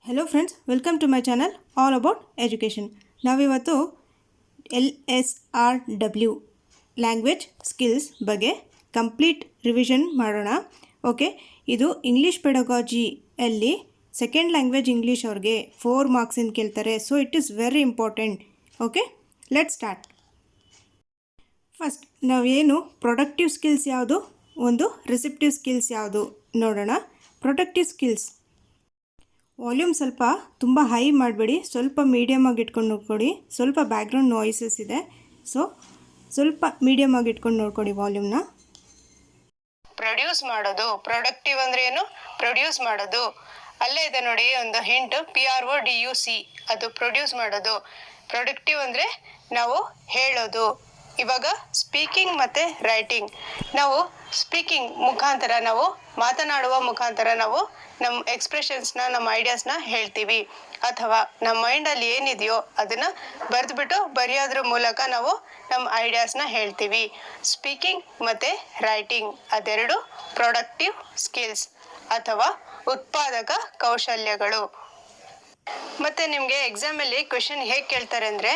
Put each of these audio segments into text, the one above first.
Hello friends, welcome to my channel all about education. ನಾವಿವತ್ತು LSRW language skills ಬಗ್ಗೆ complete revision ಮಾಡೋಣ. Okay, ಇದು English ಪೆಡಗಾಜಿಯಲ್ಲಿ second language English ಅವ್ರಿಗೆ 4 ಮಾರ್ಕ್ಸಿಂದ ಕೇಳ್ತಾರೆ. So it is very important. Okay, let start. First ನಾವೇನು productive skills ಯಾವುದು, ಒಂದು ರಿಸೆಪ್ಟಿವ್ ಸ್ಕಿಲ್ಸ್ ಯಾವುದು ನೋಡೋಣ. ಪ್ರೊಡಕ್ಟಿವ್ ಸ್ಕಿಲ್ಸ್ ವಾಲ್ಯೂಮ್ ಸ್ವಲ್ಪ ತುಂಬ ಹೈ ಮಾಡಬೇಡಿ, ಸ್ವಲ್ಪ ಮೀಡಿಯಮ್ ಆಗಿ ಇಟ್ಕೊಂಡು ನೋಡ್ಕೊಡಿ. ಸ್ವಲ್ಪ ಬ್ಯಾಕ್ಗ್ರೌಂಡ್ ನಾಯ್ಸಸ್ ಇದೆ, ಸೊ ಸ್ವಲ್ಪ ಮೀಡಿಯಮ್ ಆಗಿ ಇಟ್ಕೊಂಡು ನೋಡ್ಕೊಡಿ ವಾಲ್ಯೂಮ್ನ. ಪ್ರೊಡ್ಯೂಸ್ ಮಾಡೋದು, ಪ್ರೊಡಕ್ಟಿವ್ ಅಂದರೆ ಏನು? ಪ್ರೊಡ್ಯೂಸ್ ಮಾಡೋದು. ಅಲ್ಲೇ ಇದೆ ನೋಡಿ ಒಂದು ಹಿಂಟ್, PRODUC, ಅದು ಪ್ರೊಡ್ಯೂಸ್ ಮಾಡೋದು. ಪ್ರೊಡಕ್ಟಿವ್ ಅಂದರೆ ನಾವು ಹೇಳೋದು. ಇವಾಗ ಸ್ಪೀಕಿಂಗ್ ಮತ್ತು ರೈಟಿಂಗ್. ನಾವು ಸ್ಪೀಕಿಂಗ್ ಮುಖಾಂತರ, ನಾವು ಮಾತನಾಡುವ ಮುಖಾಂತರ ನಾವು ನಮ್ಮ ಎಕ್ಸ್ಪ್ರೆಷನ್ಸ್ನ, ನಮ್ಮ ಐಡಿಯಾಸ್ನ ಹೇಳ್ತೀವಿ. ಅಥವಾ ನಮ್ಮ ಮೈಂಡಲ್ಲಿ ಏನಿದೆಯೋ ಅದನ್ನು ಬರೆದ್ಬಿಟ್ಟು ಬರೆಯೋದ್ರ ಮೂಲಕ ನಾವು ನಮ್ಮ ಐಡಿಯಾಸ್ನ ಹೇಳ್ತೀವಿ. ಸ್ಪೀಕಿಂಗ್ ಮತ್ತು ರೈಟಿಂಗ್ ಅದೆರಡು ಪ್ರೊಡಕ್ಟಿವ್ ಸ್ಕಿಲ್ಸ್ ಅಥವಾ ಉತ್ಪಾದಕ ಕೌಶಲ್ಯಗಳು. ಮತ್ತು ನಿಮಗೆ ಎಕ್ಸಾಮಲ್ಲಿ ಕ್ವೆಶನ್ ಹೇಗೆ ಕೇಳ್ತಾರೆ ಅಂದರೆ,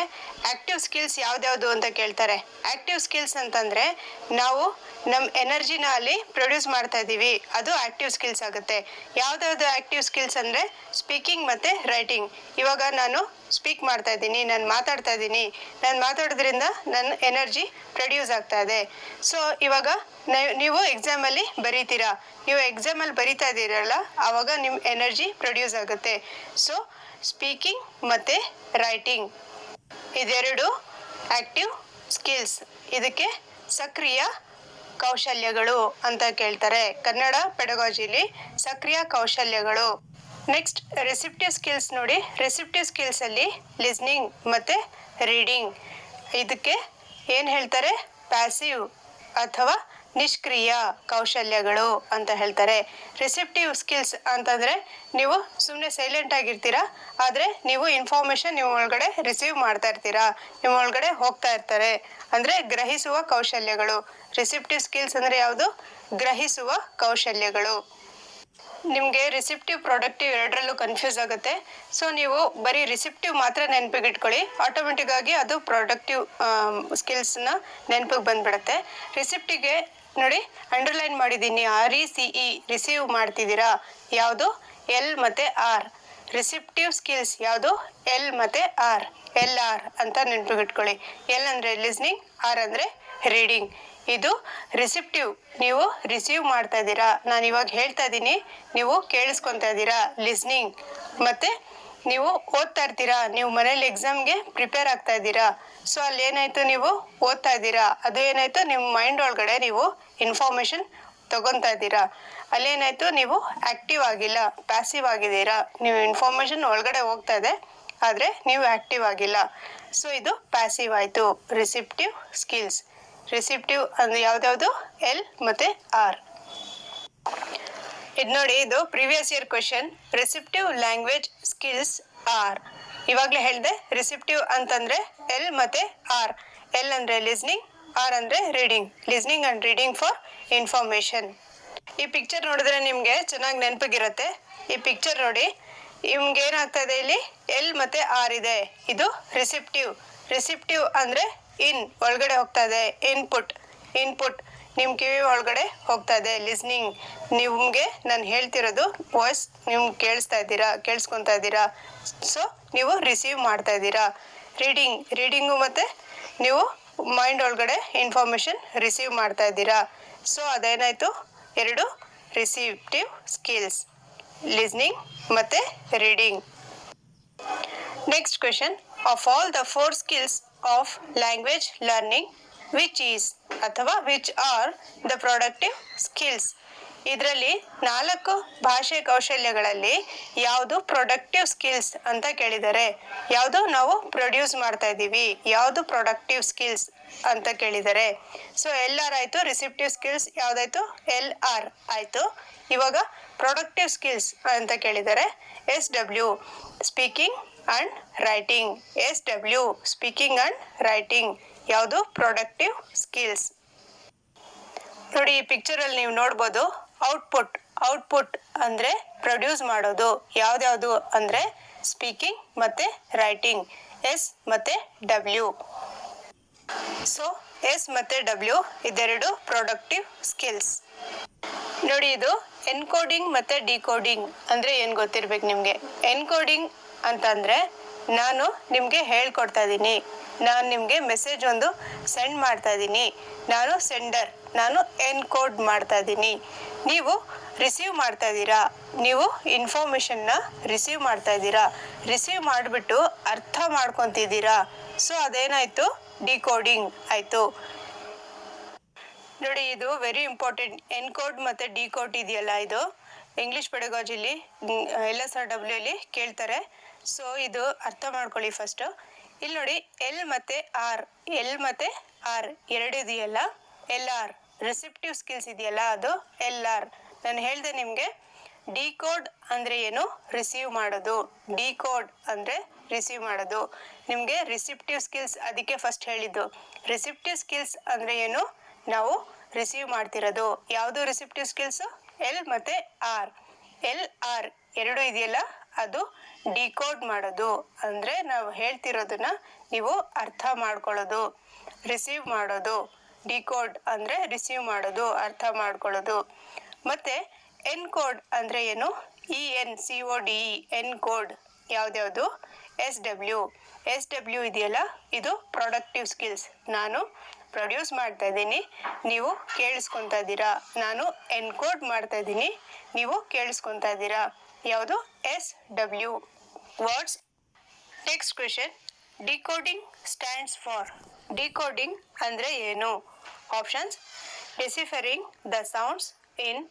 ಆ್ಯಕ್ಟಿವ್ ಸ್ಕಿಲ್ಸ್ ಯಾವ್ದ್ಯಾವುದು ಅಂತ ಕೇಳ್ತಾರೆ. ಆ್ಯಕ್ಟಿವ್ ಸ್ಕಿಲ್ಸ್ ಅಂತಂದರೆ ನಾವು ನಮ್ಮ ಎನರ್ಜಿನ ಅಲ್ಲಿ ಪ್ರೊಡ್ಯೂಸ್ ಮಾಡ್ತಾ ಇದ್ದೀವಿ, ಅದು ಆ್ಯಕ್ಟಿವ್ ಸ್ಕಿಲ್ಸ್ ಆಗುತ್ತೆ. ಯಾವುದ್ಯಾವುದು ಆ್ಯಕ್ಟಿವ್ ಸ್ಕಿಲ್ಸ್ ಅಂದರೆ ಸ್ಪೀಕಿಂಗ್ ಮತ್ತು ರೈಟಿಂಗ್. ಇವಾಗ ನಾನು ಸ್ಪೀಕ್ ಮಾಡ್ತಾ ಇದ್ದೀನಿ, ನಾನು ಮಾತಾಡ್ತಾ ಇದ್ದೀನಿ, ನಾನು ಮಾತಾಡೋದ್ರಿಂದ ನನ್ನ ಎನರ್ಜಿ ಪ್ರೊಡ್ಯೂಸ್ ಆಗ್ತಾ ಇದೆ. ಸೊ ಇವಾಗ ನೀವು ಎಕ್ಸಾಮಲ್ಲಿ ಬರೀತೀರಾ, ನೀವು ಎಕ್ಸಾಮಲ್ಲಿ ಬರೀತಾ ಇದ್ದೀರಲ್ಲ, ಆವಾಗ ನಿಮ್ಮ ಎನರ್ಜಿ ಪ್ರೊಡ್ಯೂಸ್ ಆಗುತ್ತೆ. ಸೊ ಸ್ಪೀಕಿಂಗ್ ಮತ್ತು ರೈಟಿಂಗ್ ಇದೆರಡು ಆ್ಯಕ್ಟಿವ್ ಸ್ಕಿಲ್ಸ್. ಇದಕ್ಕೆ ಸಕ್ರಿಯ ಕೌಶಲ್ಯಗಳು ಅಂತ ಕೇಳ್ತಾರೆ ಕನ್ನಡ ಪೆಡಗಾಜಿಲಿ, ಸಕ್ರಿಯ ಕೌಶಲ್ಯಗಳು. ನೆಕ್ಸ್ಟ್ ರಿಸೆಪ್ಟಿವ್ ಸ್ಕಿಲ್ಸ್ ನೋಡಿ. ರಿಸೆಪ್ಟಿವ್ ಸ್ಕಿಲ್ಸಲ್ಲಿ ಲಿಸ್ನಿಂಗ್ ಮತ್ತು ರೀಡಿಂಗ್, ಇದಕ್ಕೆ ಏನು ಹೇಳ್ತಾರೆ? ಪ್ಯಾಸಿವ್ ಅಥವಾ ನಿಷ್ಕ್ರಿಯ ಕೌಶಲ್ಯಗಳು ಅಂತ ಹೇಳ್ತಾರೆ. ರಿಸೆಪ್ಟಿವ್ ಸ್ಕಿಲ್ಸ್ ಅಂತಂದರೆ ನೀವು ಸುಮ್ಮನೆ ಸೈಲೆಂಟ್ ಆಗಿರ್ತೀರಾ, ಆದರೆ ನೀವು ಇನ್ಫಾರ್ಮೇಷನ್ ನಿಮ್ಮ ಒಳಗಡೆ ರಿಸೀವ್ ಮಾಡ್ತಾ ಇರ್ತೀರಾ, ನಿಮ್ಮ ಒಳಗಡೆ ಹೋಗ್ತಾ ಇರ್ತಾರೆ, ಅಂದರೆ ಗ್ರಹಿಸುವ ಕೌಶಲ್ಯಗಳು. ರಿಸೆಪ್ಟಿವ್ ಸ್ಕಿಲ್ಸ್ ಅಂದರೆ ಯಾವುದು? ಗ್ರಹಿಸುವ ಕೌಶಲ್ಯಗಳು. ನಿಮಗೆ ರಿಸೆಪ್ಟಿವ್ ಪ್ರೊಡಕ್ಟಿವ್ ಎರಡರಲ್ಲೂ ಕನ್ಫ್ಯೂಸ್ ಆಗುತ್ತೆ. ಸೊ ನೀವು ಬರೀ ರಿಸೆಪ್ಟಿವ್ ಮಾತ್ರ ನೆನಪಿಗೆ ಇಟ್ಕೊಳ್ಳಿ, ಆಟೋಮೆಟಿಕ್ ಆಗಿ ಅದು ಪ್ರೊಡಕ್ಟಿವ್ ಸ್ಕಿಲ್ಸ್ನ ನೆನಪಿಗೆ ಬಂದ್ಬಿಡುತ್ತೆ. ರಿಸೆಪ್ಟಿವ್ಗೆ ನೋಡಿ ಅಂಡರ್ಲೈನ್ ಮಾಡಿದ್ದೀನಿ, RECE, ರಿಸೀವ್ ಮಾಡ್ತಿದ್ದೀರಾ, ಯಾವುದು? L ಮತ್ತು R. ರಿಸೆಪ್ಟಿವ್ ಸ್ಕಿಲ್ಸ್ ಯಾವುದು? L ಮತ್ತು R, LR ಅಂತ ನೆನಪಿಗೆ ಇಟ್ಕೊಳ್ಳಿ. L ಅಂದರೆ ಲಿಸ್ನಿಂಗ್, R ಅಂದರೆ ರೀಡಿಂಗ್. ಇದು ರಿಸೆಪ್ಟಿವ್, ನೀವು ರಿಸೀವ್ ಮಾಡ್ತಾ ಇದ್ದೀರಾ, ನಾನು ಇವಾಗ ಹೇಳ್ತಾ ಇದ್ದೀನಿ, ನೀವು ಕೇಳಿಸ್ಕೊತಾ ಇದ್ದೀರಾ, ಲಿಸ್ನಿಂಗ್. ಮತ್ತು ನೀವು ಓದ್ತಾ ಇರ್ತೀರಾ, ನೀವು ಮನೇಲಿ ಎಕ್ಸಾಮ್ಗೆ ಪ್ರಿಪೇರ್ ಆಗ್ತಾ ಇದ್ದೀರಾ. ಸೊ ಅಲ್ಲಿ ಏನಾಯಿತು, ನೀವು ಓದ್ತಾ ಇದ್ದೀರಾ, ಅದು ಏನಾಯಿತು, ನಿಮ್ಮ ಮೈಂಡ್ ಒಳಗಡೆ ನೀವು ಇನ್ಫಾರ್ಮೇಷನ್ ತಗೊತಾ ಇದ್ದೀರಾ. ಅಲ್ಲೇನಾಯಿತು, ನೀವು ಆ್ಯಕ್ಟಿವ್ ಆಗಿಲ್ಲ, ಪ್ಯಾಸಿವ್ ಆಗಿದ್ದೀರಾ. ನೀವು ಇನ್ಫಾರ್ಮೇಷನ್ ಒಳಗಡೆ ಹೋಗ್ತಾ ಇದೆ, ಆದರೆ ನೀವು ಆ್ಯಕ್ಟಿವ್ ಆಗಿಲ್ಲ. ಸೊ ಇದು ಪ್ಯಾಸಿವ್ ಆಯಿತು. Receptive skills. ರಿಸೆಪ್ಟಿವ್ ಅಂದರೆ ಯಾವ್ದ್ಯಾವುದು? L ಮತ್ತು R. ಇದು ನೋಡಿ, ಇದು previous year question. Receptive language skills R. ಇವಾಗಲೇ ಹೇಳಿದೆ, ರಿಸೆಪ್ಟಿವ್ ಅಂತಂದರೆ L ಮತ್ತು R. L ಅಂದರೆ ಲಿಸ್ನಿಂಗ್, R ಅಂದರೆ reading. Listening and reading for information. ಈ ಪಿಕ್ಚರ್ ನೋಡಿದ್ರೆ ನಿಮಗೆ ಚೆನ್ನಾಗಿ ನೆನಪಿಗಿರುತ್ತೆ. ಈ ಪಿಕ್ಚರ್ ನೋಡಿ, ನಿಮ್ಗೆ ಏನಾಗ್ತಾ ಇದೆ, ಇಲ್ಲಿ L ಮತ್ತು R ಇದೆ, ಇದು ರಿಸೆಪ್ಟಿವ್. ರಿಸೆಪ್ಟಿವ್ ಅಂದರೆ ಒಳಗಡೆ ಹೋಗ್ತಾ ಇದೆ, ಇನ್ಪುಟ್ ನಿಮ್ಮ ಕಿವಿ ಒಳಗಡೆ ಹೋಗ್ತಾ ಇದೆ. ಲಿಸ್ನಿಂಗ್, ನಿಮಗೆ ನಾನು ಹೇಳ್ತಿರೋದು ವಾಯ್ಸ್ ನಿಮ್ಗೆ ಕೇಳಿಸ್ಕೊತಾ ಇದ್ದೀರಾ. ಸೊ ನೀವು ರಿಸೀವ್ ಮಾಡ್ತಾ ಇದ್ದೀರಾ. ರೀಡಿಂಗು ಮತ್ತು ನೀವು ಮೈಂಡ್ ಒಳಗಡೆ ಇನ್ಫಾರ್ಮೇಷನ್ ರಿಸೀವ್ ಮಾಡ್ತಾ ಇದ್ದೀರಾ. ಸೊ ಅದೇನಾಯಿತು, ಎರಡು ರಿಸೆಪ್ಟಿವ್ ಸ್ಕಿಲ್ಸ್, ಲಿಸ್ನಿಂಗ್ ಮತ್ತು reading. Next question, of all the 4 skills of language learning which are the productive skills. ಇದರಲ್ಲಿ 4 ಭಾಷೆ ಕೌಶಲ್ಯಗಳಲ್ಲಿ ಯಾವುದು ಪ್ರೊಡಕ್ಟಿವ್ ಸ್ಕಿಲ್ಸ್ ಅಂತ ಕೇಳಿದ್ದಾರೆ. ಯಾವುದು ನಾವು ಪ್ರೊಡ್ಯೂಸ್ ಮಾಡ್ತಾ ಇದ್ದೀವಿ, ಯಾವುದು ಪ್ರೊಡಕ್ಟಿವ್ ಸ್ಕಿಲ್ಸ್ ಅಂತ ಕೇಳಿದ್ದಾರೆ. ಸೊ LR ಆಯಿತು. ರಿಸೆಪ್ಟಿವ್ ಸ್ಕಿಲ್ಸ್ ಯಾವುದಾಯಿತು? LR ಆಯಿತು. ಇವಾಗ ಪ್ರೊಡಕ್ಟಿವ್ ಸ್ಕಿಲ್ಸ್ ಅಂತ ಕೇಳಿದ್ದಾರೆ. SW, speaking and writing. SW, speaking and writing ಯಾವುದು? Productive skills. ನೋಡಿ, ಈ ಪಿಕ್ಚರಲ್ಲಿ ನೀವು ನೋಡ್ಬೋದು, ಔಟ್ಪುಟ್ ಔಟ್ಪುಟ್ ಅಂದರೆ ಪ್ರೊಡ್ಯೂಸ್ ಮಾಡೋದು. ಯಾವುದ್ಯಾವುದು ಅಂದರೆ ಸ್ಪೀಕಿಂಗ್ ಮತ್ತು ರೈಟಿಂಗ್, ಎಸ್ ಮತ್ತು ಡಬ್ಲ್ಯೂ. ಸೊ ಎಸ್ ಮತ್ತು ಡಬ್ಲ್ಯೂ ಇದೆರಡು ಪ್ರೊಡಕ್ಟಿವ್ ಸ್ಕಿಲ್ಸ್. ನೋಡಿ, ಇದು ಎನ್ಕೋಡಿಂಗ್ ಮತ್ತು ಡಿಕೋಡಿಂಗ್ ಅಂದರೆ ಏನು ಗೊತ್ತಿರ್ಬೇಕು ನಿಮಗೆ. ಎನ್ಕೋಡಿಂಗ್ ಅಂತಂದರೆ ನಾನು ನಿಮಗೆ ಹೇಳ್ಕೊಡ್ತಾ ಇದ್ದೀನಿ, ನಾನು ನಿಮಗೆ ಮೆಸೇಜ್ ಒಂದು ಸೆಂಡ್ ಮಾಡ್ತಾ ಇದ್ದೀನಿ, ನಾನು ಸೆಂಡರ್, ನಾನು ಎನ್ಕೋಡ್ ಮಾಡ್ತಾ ಇದ್ದೀನಿ. ನೀವು ರಿಸೀವ್ ಮಾಡ್ತಾ ಇದ್ದೀರಾ, ನೀವು ಇನ್ಫಾರ್ಮೇಷನ್ನ ರಿಸೀವ್ ಮಾಡ್ತಾ ಇದ್ದೀರಾ, ರಿಸೀವ್ ಮಾಡಿಬಿಟ್ಟು ಅರ್ಥ ಮಾಡ್ಕೊತಿದ್ದೀರಾ. ಸೊ ಅದೇನಾಯಿತು, ಡಿಕೋಡಿಂಗ್ ಆಯಿತು. ನೋಡಿ, ಇದು ವೆರಿ ಇಂಪಾರ್ಟೆಂಟ್. ಎನ್ಕೋಡ್ ಮತ್ತು ಡಿಕೋಡ್ ಇದೆಯಲ್ಲ, ಇದು ಇಂಗ್ಲೀಷ್ ಪೆಡಗಾಜಿಲಿ LSRW ಅಲ್ಲಿ ಕೇಳ್ತಾರೆ. ಸೊ ಇದು ಅರ್ಥ ಮಾಡ್ಕೊಳ್ಳಿ ಫಸ್ಟು. ಇಲ್ಲಿ ನೋಡಿ, ಎಲ್ ಮತ್ತು ಆರ್ ಎರಡು ಇದೆಯಲ್ಲ, LR ರಿಸೆಪ್ಟಿವ್ ಸ್ಕಿಲ್ಸ್ ಇದೆಯಲ್ಲ, ಅದು LR. ನಾನು ಹೇಳಿದೆ ನಿಮಗೆ, ಡಿಕೋಡ್ ಅಂದರೆ ಏನು, ರಿಸೀವ್ ಮಾಡೋದು. ಡಿಕೋಡ್ ಅಂದರೆ ರಿಸೀವ್ ಮಾಡೋದು. ನಿಮಗೆ ರಿಸೆಪ್ಟಿವ್ ಸ್ಕಿಲ್ಸ್ ಅದಕ್ಕೆ ಫಸ್ಟ್ ಹೇಳಿದ್ದು. ರಿಸೆಪ್ಟಿವ್ ಸ್ಕಿಲ್ಸ್ ಅಂದರೆ ಏನು, ನಾವು ರಿಸೀವ್ ಮಾಡ್ತಿರೋದು. ಯಾವುದು ರಿಸೆಪ್ಟಿವ್ ಸ್ಕಿಲ್ಸು, ಎಲ್ ಮತ್ತು LR ಎರಡು ಇದೆಯಲ್ಲ, ಅದು ಡಿಕೋಡ್ ಮಾಡೋದು. ಅಂದರೆ ನಾವು ಹೇಳ್ತಿರೋದನ್ನ ನೀವು ಅರ್ಥ ಮಾಡ್ಕೊಳ್ಳೋದು, ರಿಸೀವ್ ಮಾಡೋದು. ಡಿಕೋಡ್ ಅಂದರೆ ರಿಸೀವ್ ಮಾಡೋದು, ಅರ್ಥ ಮಾಡ್ಕೊಳ್ಳೋದು. ಮತ್ತು ಎನ್ಕೋಡ್ ಅಂದರೆ ಏನು, ENCODE ಎನ್ಕೋಡ್. ಯಾವ್ದ್ಯಾವುದು, SW ಇದೆಯಲ್ಲ, ಇದು ಪ್ರೊಡಕ್ಟಿವ್ ಸ್ಕಿಲ್ಸ್. ನಾನು ಪ್ರೊಡ್ಯೂಸ್ ಮಾಡ್ತಾ ಇದ್ದೀನಿ, ನೀವು ಕೇಳಿಸ್ಕೊತಾ ಇದ್ದೀರಾ. ನಾನು ಎನ್ಕೋಡ್ ಮಾಡ್ತಾ ಇದ್ದೀನಿ, ನೀವು ಕೇಳಿಸ್ಕೊತಾ ಇದ್ದೀರಾ. ಯಾವುದು, SW words. Next question, decoding stands for. Decoding ಅಂದರೆ ಏನು? Options: deciphering the sounds in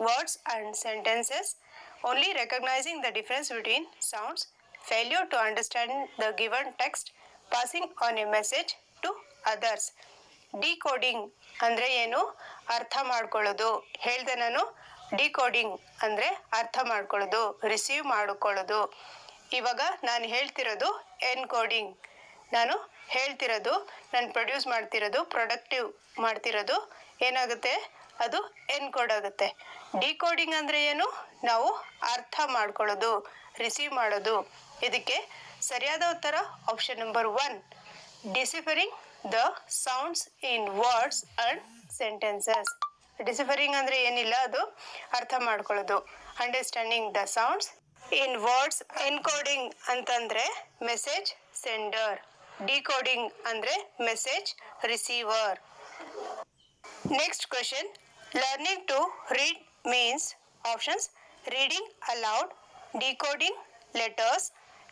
words and sentences, only recognizing the difference between sounds, failure to understand the given text, passing on a message to others. Decoding ಅಂದರೆ ಏನು, ಅರ್ಥ ಮಾಡ್ಕೊಳ್ಳೋದು. ಹೇಳಿದೆ ನಾನು, decoding ಅಂದರೆ ಅರ್ಥ ಮಾಡ್ಕೊಳ್ಳೋದು, ರಿಸೀವ್ ಮಾಡಿಕೊಳ್ಳೋದು. ಇವಾಗ ನಾನು ಹೇಳ್ತಿರೋದು ಎನ್ಕೋಡಿಂಗ್. ನಾನು ಹೇಳ್ತಿರೋದು, ನಾನು ಪ್ರೊಡ್ಯೂಸ್ ಮಾಡ್ತಿರೋದು, ಪ್ರೊಡಕ್ಟಿವ್ ಮಾಡ್ತಿರೋದು ಏನಾಗುತ್ತೆ, ಅದು ಎನ್ಕೋಡ್ ಆಗುತ್ತೆ. ಡಿಕೋಡಿಂಗ್ ಅಂದರೆ ಏನು, ನಾವು ಅರ್ಥ ಮಾಡ್ಕೊಳ್ಳೋದು, ರಿಸೀವ್ ಮಾಡೋದು. ಇದಕ್ಕೆ ಸರಿಯಾದ ಉತ್ತರ option number 1, deciphering the sounds in words and sentences. Deciphering ಅಂದರೆ ಏನಿಲ್ಲ, ಅದು ಅರ್ಥ ಮಾಡ್ಕೊಳ್ಳೋದು. Understanding the sounds in words. Encoding ಅಂತಂದರೆ ಮೆಸೇಜ್ ಸೆಂಡರ್. ಡಿಕೋಡಿಂಗ್ ಅಂದರೆ message receiver. Next question, learning to read means options: reading aloud, decoding letters,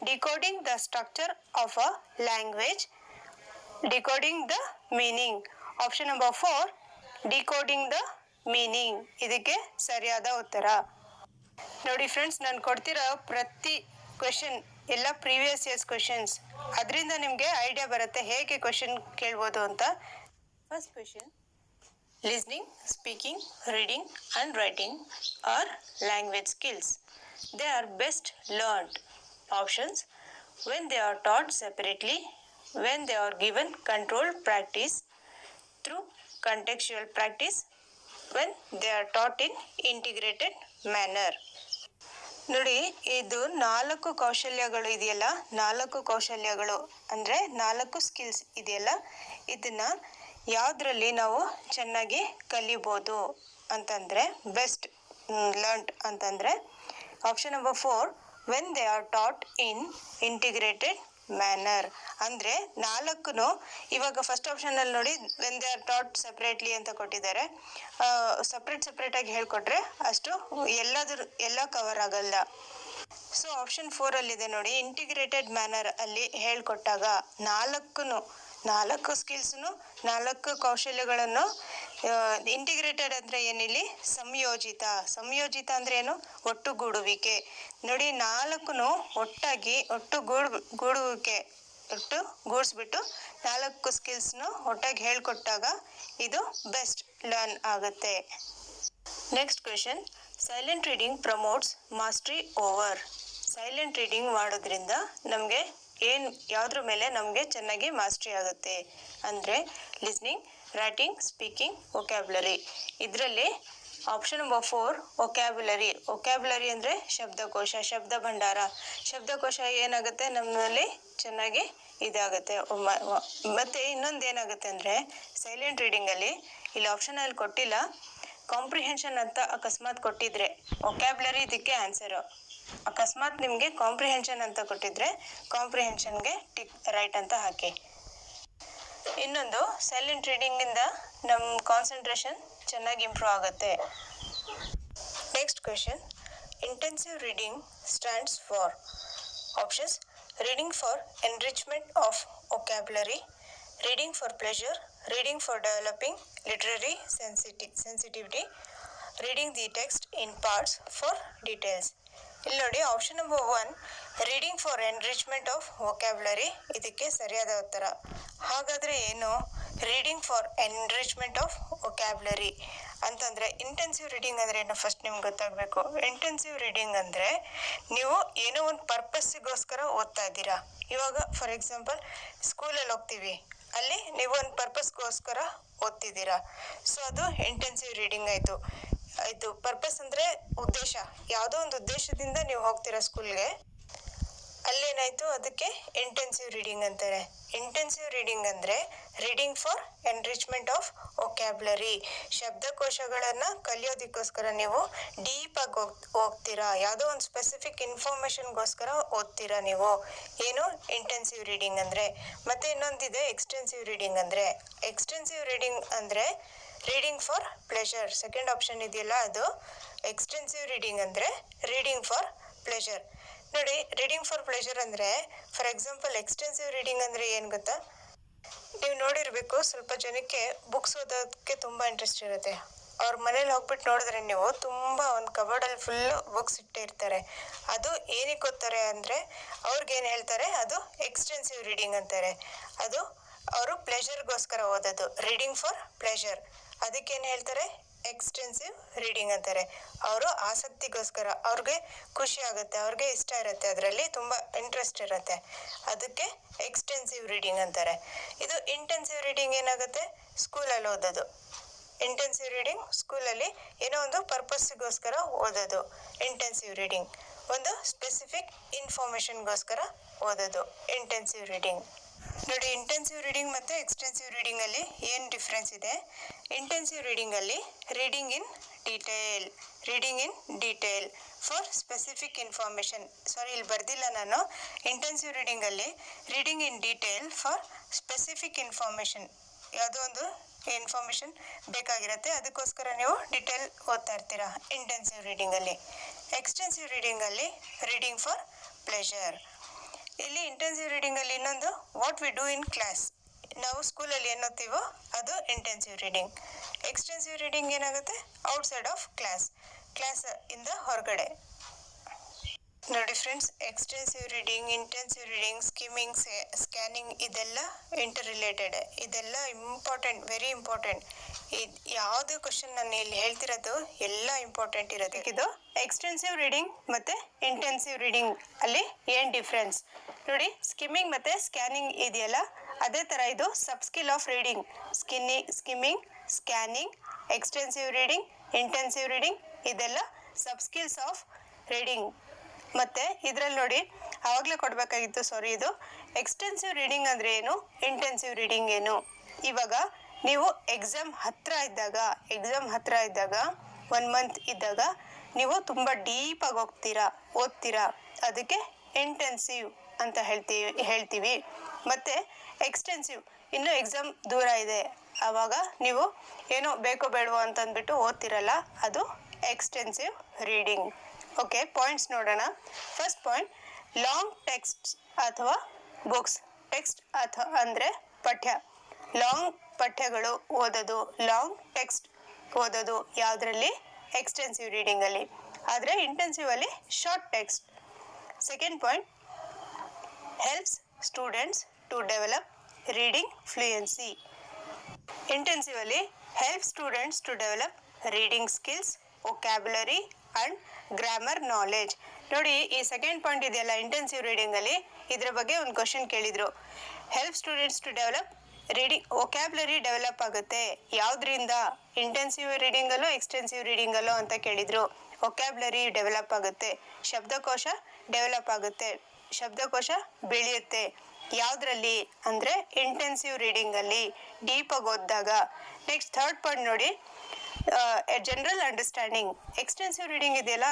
decoding the structure of a language, decoding the meaning. Option number 4, decoding the meaning. ಇದಕ್ಕೆ ಸರಿಯಾದ ಉತ್ತರ. ನೋಡಿ friends, ನಾನು ಕೊಡ್ತಿರೋ ಪ್ರತಿ question ಎಲ್ಲ previous years questions. ಅದರಿಂದ ನಿಮಗೆ ಐಡಿಯಾ ಬರುತ್ತೆ ಹೇಗೆ ಕ್ವೆಶನ್ ಕೇಳ್ಬೋದು ಅಂತ. First question, listening, speaking, reading and writing are language skills. They are best learned. Options: when they are taught separately, when they are given controlled practice through contextual practice, when they are taught in integrated manner. ನೋಡಿ, ಇದು 4 ಕೌಶಲ್ಯಗಳು ಇದೆಯಲ್ಲ, 4 ಕೌಶಲ್ಯಗಳು ಅಂದರೆ 4 skills ಇದೆಯಲ್ಲ, ಇದನ್ನು ಯಾವುದರಲ್ಲಿ ನಾವು ಚೆನ್ನಾಗಿ ಕಲಿಬೋದು ಅಂತಂದರೆ, ಬೆಸ್ಟ್ ಲರ್ನ್ಡ್ ಅಂತಂದರೆ option number 4, when they are taught in integrated manner. ಅಂದರೆ 4 ಇವಾಗ ಫಸ್ಟ್ ಆಪ್ಷನಲ್ಲಿ ನೋಡಿ, when they are taught separately ಅಂತ ಕೊಟ್ಟಿದ್ದಾರೆ. ಸಪ್ರೇಟಾಗಿ ಹೇಳ್ಕೊಟ್ರೆ ಅಷ್ಟು ಎಲ್ಲ ಕವರ್ ಆಗಲ್ಲ. ಸೊ ಆಪ್ಷನ್ 4ಅಲ್ಲಿದೆ ನೋಡಿ, ಇಂಟಿಗ್ರೇಟೆಡ್ ಮ್ಯಾನರ್ ಅಲ್ಲಿ ಹೇಳ್ಕೊಟ್ಟಾಗ 4 ಸ್ಕಿಲ್ಸ್ನು 4 ಕೌಶಲ್ಯಗಳನ್ನು ಇಂಟಿಗ್ರೇಟೆಡ್ ಅಂದರೆ ಏನಿಲ್ಲಿ, ಸಂಯೋಜಿತ ಅಂದರೆ ಏನು, ಒಟ್ಟುಗೂಡುವಿಕೆ. ನೋಡಿ, 4 ಒಟ್ಟುಗೂಡಿಸ್ಬಿಟ್ಟು 4 ಸ್ಕಿಲ್ಸ್ನು ಒಟ್ಟಾಗಿ ಹೇಳ್ಕೊಟ್ಟಾಗ ಇದು ಬೆಸ್ಟ್ ಲರ್ನ್ ಆಗುತ್ತೆ. Next question, silent reading promotes mastery over. Silent reading ಮಾಡೋದ್ರಿಂದ ನಮಗೆ ಯಾವುದ್ರ ಮೇಲೆ ನಮಗೆ ಚೆನ್ನಾಗಿ ಮಾಸ್ಟ್ರಿ ಆಗುತ್ತೆ ಅಂದರೆ ಲಿಸ್ನಿಂಗ್, ರೈಟಿಂಗ್, ಸ್ಪೀಕಿಂಗ್, ವೊಕ್ಯಾಬ್ಯುಲರಿ. ಇದರಲ್ಲಿ ಆಪ್ಷನ್ ನಂಬರ್ 4 ಒಕ್ಯಾಬ್ಯುಲರಿ. ಒಕ್ಯಾಬ್ಯುಲರಿ ಅಂದರೆ ಶಬ್ದಕೋಶ, ಶಬ್ದ ಭಂಡಾರ. ಶಬ್ದಕೋಶ ಏನಾಗುತ್ತೆ ನಮ್ಮಲ್ಲಿ ಚೆನ್ನಾಗಿ ಇದಾಗುತ್ತೆ. ಮತ್ತು ಇನ್ನೊಂದು ಏನಾಗುತ್ತೆ ಅಂದರೆ ಸೈಲೆಂಟ್ ರೀಡಿಂಗಲ್ಲಿ ಇಲ್ಲಿ ಆಪ್ಷನಲ್ಲಿ ಕೊಟ್ಟಿಲ್ಲ, ಕಾಂಪ್ರಿಹೆನ್ಷನ್ ಅಂತ ಅಕಸ್ಮಾತ್ ಕೊಟ್ಟಿದ್ರೆ ಒಕ್ಯಾಬ್ಯುಲರಿ ಇದಕ್ಕೆ ಆನ್ಸರು. ಅಕಸ್ಮಾತ್ ನಿಮಗೆ ಕಾಂಪ್ರಿಹೆನ್ಷನ್ ಅಂತ ಕೊಟ್ಟಿದ್ರೆ ಕಾಂಪ್ರಿಹೆನ್ಷನ್ಗೆ ಟಿಕ್ ರೈಟ್ ಅಂತ ಹಾಕಿ. ಇನ್ನೊಂದು ಸೈಲೆಂಟ್ ರೀಡಿಂಗಿಂದ ನಮ್ಮ ಕಾನ್ಸಂಟ್ರೇಷನ್ ಚೆನ್ನಾಗಿ ಇಂಪ್ರೂವ್ ಆಗುತ್ತೆ. Next question, intensive reading stands for. Options: reading for enrichment of vocabulary, reading for pleasure, reading for developing literary sensitivity, reading the text in parts for details. ಇಲ್ಲಿ ನೋಡಿ option number 1 reading for enrichment of vocabulary ಇದಕ್ಕೆ ಸರಿಯಾದ ಉತ್ತರ. ಹಾಗಾದರೆ ಏನು reading for enrichment of vocabulary ಅಂತಂದರೆ intensive reading ಅಂದರೆ ಏನು ಫಸ್ಟ್ ನಿಮ್ಗೆ ಗೊತ್ತಾಗಬೇಕು. ಇಂಟೆನ್ಸಿವ್ ರೀಡಿಂಗ್ ಅಂದರೆ ನೀವು ಏನೋ ಒಂದು ಪರ್ಪಸ್ಸಿಗೋಸ್ಕರ ಓದ್ತಾ ಇದ್ದೀರಾ. ಇವಾಗ ಫಾರ್ ಎಕ್ಸಾಂಪಲ್ ಸ್ಕೂಲಲ್ಲಿ ಹೋಗ್ತೀವಿ, ಅಲ್ಲಿ ನೀವು ಒಂದು ಪರ್ಪಸ್ಗೋಸ್ಕರ ಓದ್ತಿದ್ದೀರಾ. ಸೊ ಅದು ಇಂಟೆನ್ಸಿವ್ ರೀಡಿಂಗ್ ಆಯಿತು. ಪರ್ಪಸ್ ಅಂದರೆ ಉದ್ದೇಶ, ಯಾವುದೋ ಒಂದು ಉದ್ದೇಶದಿಂದ ನೀವು ಹೋಗ್ತೀರಾ ಸ್ಕೂಲ್ಗೆ, ಅಲ್ಲೇನಾಯಿತು ಅದಕ್ಕೆ ಇಂಟೆನ್ಸಿವ್ ರೀಡಿಂಗ್ ಅಂತಾರೆ. ಇಂಟೆನ್ಸಿವ್ ರೀಡಿಂಗ್ ಅಂದರೆ reading for enrichment of vocabulary. ಶಬ್ದಕೋಶಗಳನ್ನು ಕಲಿಯೋದಕ್ಕೋಸ್ಕರ ನೀವು ಡೀಪಾಗಿ ಹೋಗ್ತೀರಾ, ಯಾವುದೋ ಒಂದು ಸ್ಪೆಸಿಫಿಕ್ ಇನ್ಫಾರ್ಮೇಷನ್ಗೋಸ್ಕರ ಓದ್ತೀರಾ ನೀವು. ಏನು ಇಂಟೆನ್ಸಿವ್ ರೀಡಿಂಗ್ ಅಂದರೆ. ಮತ್ತು ಇನ್ನೊಂದಿದೆ ಎಕ್ಸ್ಟೆನ್ಸಿವ್ ರೀಡಿಂಗ್ ಅಂದರೆ. ಎಕ್ಸ್ಟೆನ್ಸಿವ್ ರೀಡಿಂಗ್ ಅಂದರೆ reading for pleasure. Second option ಇದೆಯಲ್ಲ ಅದು ಎಕ್ಸ್ಟೆನ್ಸಿವ್ ರೀಡಿಂಗ್ ಅಂದರೆ ರೀಡಿಂಗ್ ಫಾರ್ ಪ್ಲೆಷರ್. ನೋಡಿ, ರೀಡಿಂಗ್ ಫಾರ್ ಪ್ಲೆಷರ್ ಅಂದರೆ ಫಾರ್ ಎಕ್ಸಾಂಪಲ್ ಎಕ್ಸ್ಟೆನ್ಸಿವ್ ರೀಡಿಂಗ್ ಅಂದರೆ ಏನು ಗೊತ್ತಾ, ನೀವು ನೋಡಿರಬೇಕು ಸ್ವಲ್ಪ ಜನಕ್ಕೆ ಬುಕ್ಸ್ ಓದೋದಕ್ಕೆ ತುಂಬ ಇಂಟ್ರೆಸ್ಟ್ ಇರುತ್ತೆ. ಅವ್ರ ಮನೇಲಿ ಹೋಗ್ಬಿಟ್ಟು ನೋಡಿದ್ರೆ ನೀವು ತುಂಬ ಒಂದು ಕಬೋರ್ಡಲ್ಲಿ ಫುಲ್ಲು ಬುಕ್ಸ್ ಇಟ್ಟಿರ್ತಾರೆ. ಅದು ಏನಕ್ಕೆ ಓದ್ತಾರೆ ಅಂದರೆ ಅವ್ರಿಗೇನು ಹೇಳ್ತಾರೆ ಅದು ಎಕ್ಸ್ಟೆನ್ಸಿವ್ ರೀಡಿಂಗ್ ಅಂತಾರೆ. ಅದು ಅವರು ಪ್ಲೆಷರ್ಗೋಸ್ಕರ ಓದೋದು, ರೀಡಿಂಗ್ ಫಾರ್ ಪ್ಲೆಷರ್. ಅದಕ್ಕೇನು ಹೇಳ್ತಾರೆ ಎಕ್ಸ್ಟೆನ್ಸಿವ್ ರೀಡಿಂಗ್ ಅಂತಾರೆ. ಅವರು ಆಸಕ್ತಿಗೋಸ್ಕರ, ಅವ್ರಿಗೆ ಖುಷಿ ಆಗುತ್ತೆ, ಅವ್ರಿಗೆ ಇಷ್ಟ ಇರುತ್ತೆ, ಅದರಲ್ಲಿ ತುಂಬ ಇಂಟ್ರೆಸ್ಟ್ ಇರುತ್ತೆ, ಅದಕ್ಕೆ ಎಕ್ಸ್ಟೆನ್ಸಿವ್ ರೀಡಿಂಗ್ ಅಂತಾರೆ. ಇದು ಇಂಟೆನ್ಸಿವ್ ರೀಡಿಂಗ್ ಏನಾಗುತ್ತೆ ಸ್ಕೂಲಲ್ಲಿ ಓದೋದು. ಇಂಟೆನ್ಸಿವ್ ರೀಡಿಂಗ್ ಸ್ಕೂಲಲ್ಲಿ ಏನೋ ಒಂದು ಪರ್ಪಸ್ಸಿಗೋಸ್ಕರ ಓದೋದು ಇಂಟೆನ್ಸಿವ್ ರೀಡಿಂಗ್. ಒಂದು ಸ್ಪೆಸಿಫಿಕ್ ಇನ್ಫಾರ್ಮೇಷನ್ಗೋಸ್ಕರ ಓದೋದು ಇಂಟೆನ್ಸಿವ್ ರೀಡಿಂಗ್. ನೋಡಿ, ಇಂಟೆನ್ಸಿವ್ ರೀಡಿಂಗ್ ಮತ್ತು ಎಕ್ಸ್ಟೆನ್ಸಿವ್ ರೀಡಿಂಗಲ್ಲಿ ಏನು ಡಿಫ್ರೆನ್ಸ್ ಇದೆ. ಇಂಟೆನ್ಸಿವ್ ರೀಡಿಂಗಲ್ಲಿ reading in detail for specific information. Sorry, ಇಲ್ಲಿ ಬರ್ದಿಲ್ಲ ನಾನು. ಇಂಟೆನ್ಸಿವ್ ರೀಡಿಂಗಲ್ಲಿ reading in detail for specific information. ಯಾವುದೋ ಒಂದು ಇನ್ಫಾರ್ಮೇಷನ್ ಬೇಕಾಗಿರುತ್ತೆ, ಅದಕ್ಕೋಸ್ಕರ ನೀವು ಡೀಟೇಲ್ ಓದ್ತಾ ಇರ್ತೀರಾ ಇಂಟೆನ್ಸಿವ್ ರೀಡಿಂಗಲ್ಲಿ. ಎಕ್ಸ್ಟೆನ್ಸಿವ್ ರೀಡಿಂಗಲ್ಲಿ ರೀಡಿಂಗ್ ಫಾರ್ ಪ್ಲೆಷರ್. ಇಲ್ಲಿ ಇಂಟೆನ್ಸಿವ್ ರೀಡಿಂಗಲ್ಲಿ ಇನ್ನೊಂದು what we do in class, ನಾವು ಸ್ಕೂಲಲ್ಲಿ ಏನು ಓದ್ತೀವೋ ಅದು ಇಂಟೆನ್ಸಿವ್ ರೀಡಿಂಗ್. ಎಕ್ಸ್ಟೆನ್ಸಿವ್ ರೀಡಿಂಗ್ ಏನಾಗುತ್ತೆ ಔಟ್ಸೈಡ್ ಆಫ್ ಕ್ಲಾಸ್ ಇಂದ ಹೊರಗಡೆ. ನೋಡಿ friends, extensive reading, intensive reading, skimming, scanning ಇದೆಲ್ಲ ಇಂಟರ್ ರಿಲೇಟೆಡ್. ಇದೆಲ್ಲ ಇಂಪಾರ್ಟೆಂಟ್, ವೆರಿ ಇಂಪಾರ್ಟೆಂಟ್. ಯಾವುದೇ ಕ್ವಶನ್ ನಾನು ಇಲ್ಲಿ ಹೇಳ್ತಿರೋದು ಎಲ್ಲ ಇಂಪಾರ್ಟೆಂಟ್ ಇರುತ್ತೆ. ಇದು ಎಕ್ಸ್ಟೆನ್ಸಿವ್ ರೀಡಿಂಗ್ ಮತ್ತು ಇಂಟೆನ್ಸಿವ್ ರೀಡಿಂಗ್ ಅಲ್ಲಿ ಏನು ಡಿಫ್ರೆನ್ಸ್ ನೋಡಿ. ಸ್ಕಿಮ್ಮಿಂಗ್ ಮತ್ತು ಸ್ಕ್ಯಾನಿಂಗ್ ಇದೆಯಲ್ಲ, ಅದೇ ಥರ ಇದು sub skill of reading. Skimming, scanning, extensive reading, intensive reading ಇದೆಲ್ಲ ಸಬ್ ಸ್ಕಿಲ್ಸ್ ಆಫ್ ರೀಡಿಂಗ್. ಮತ್ತು ಇದರಲ್ಲಿ ನೋಡಿ, ಆವಾಗಲೇ ಕೊಡಬೇಕಾಗಿತ್ತು, ಸಾರಿ. ಇದು ಎಕ್ಸ್ಟೆನ್ಸಿವ್ ರೀಡಿಂಗ್ ಅಂದರೆ ಏನು, ಇಂಟೆನ್ಸಿವ್ ರೀಡಿಂಗ್ ಏನು. ಇವಾಗ ನೀವು ಎಕ್ಸಾಮ್ ಹತ್ತಿರ ಇದ್ದಾಗ 1 ಮಂತ್ ಇದ್ದಾಗ ನೀವು ತುಂಬ ಡೀಪಾಗಿ ಓದ್ತೀರಾ, ಅದಕ್ಕೆ ಇಂಟೆನ್ಸಿವ್ ಅಂತ ಹೇಳ್ತೀವಿ. ಮತ್ತು ಎಕ್ಸ್ಟೆನ್ಸಿವ್, ಇನ್ನೂ ಎಕ್ಸಾಮ್ ದೂರ ಇದೆ, ಆವಾಗ ನೀವು ಏನೋ ಬೇಕೋ ಬೇಡವೋ ಅಂತಂದ್ಬಿಟ್ಟು ಓದ್ತಿರಲ್ಲ, ಅದು ಎಕ್ಸ್ಟೆನ್ಸಿವ್ ರೀಡಿಂಗ್. ಓಕೆ, ಪಾಯಿಂಟ್ಸ್ ನೋಡೋಣ. ಫಸ್ಟ್ ಪಾಯಿಂಟ್, ಲಾಂಗ್ ಟೆಕ್ಸ್ಟ್ ಅಥವಾ ಬುಕ್ಸ್. ಟೆಕ್ಸ್ಟ್ ಅಂದರೆ ಪಠ್ಯ. ಲಾಂಗ್ ಪಠ್ಯಗಳು ಓದೋದು, ಲಾಂಗ್ ಟೆಕ್ಸ್ಟ್ ಓದೋದು ಯಾವುದರಲ್ಲಿ, ಎಕ್ಸ್ಟೆನ್ಸಿವ್ ರೀಡಿಂಗಲ್ಲಿ. ಆದರೆ ಇಂಟೆನ್ಸಿವಲ್ಲಿ short text. Second point, helps students to develop reading fluency. ಇಂಟೆನ್ಸಿವಲ್ಲಿ help students to develop reading skills, vocabulary and grammar knowledge. ನೋಡಿ, ಈ ಸೆಕೆಂಡ್ ಪಾಯಿಂಟ್ ಇದೆಯಲ್ಲ ಇಂಟೆನ್ಸಿವ್ ರೀಡಿಂಗಲ್ಲಿ, ಇದರ ಬಗ್ಗೆ ಒಂದು ಕ್ವಶನ್ ಕೇಳಿದರು. Help students to develop vocabulary develop ಆಗುತ್ತೆ. ಯಾವುದರಿಂದ? ಇಂಟೆನ್ಸಿವ್ ರೀಡಿಂಗಲ್ಲೋ ಎಕ್ಸ್ಟೆನ್ಸಿವ್ ರೀಡಿಂಗಲ್ಲೋ ಅಂತ ಕೇಳಿದ್ರು. ವೊಕ್ಯಾಬ್ಲರಿ ಡೆವಲಪ್ ಆಗುತ್ತೆ. ಶಬ್ದಕೋಶ ಡೆವಲಪ್ ಆಗುತ್ತೆ. ಶಬ್ದಕೋಶ ಬೆಳೆಯುತ್ತೆ. ಯಾವುದ್ರಲ್ಲಿ ಅಂದರೆ ಇಂಟೆನ್ಸಿವ್ ರೀಡಿಂಗಲ್ಲಿ, ಡೀಪಾಗಿ ಓದಿದಾಗ. ನೆಕ್ಸ್ಟ್ ಥರ್ಡ್ ಪಾಯಿಂಟ್ ನೋಡಿ, ಜನರಲ್ ಅಂಡರ್ಸ್ಟ್ಯಾಂಡಿಂಗ್. ಎಕ್ಸ್ಟೆನ್ಸಿವ್ ರೀಡಿಂಗ್ ಇದೆಯಲ್ಲ,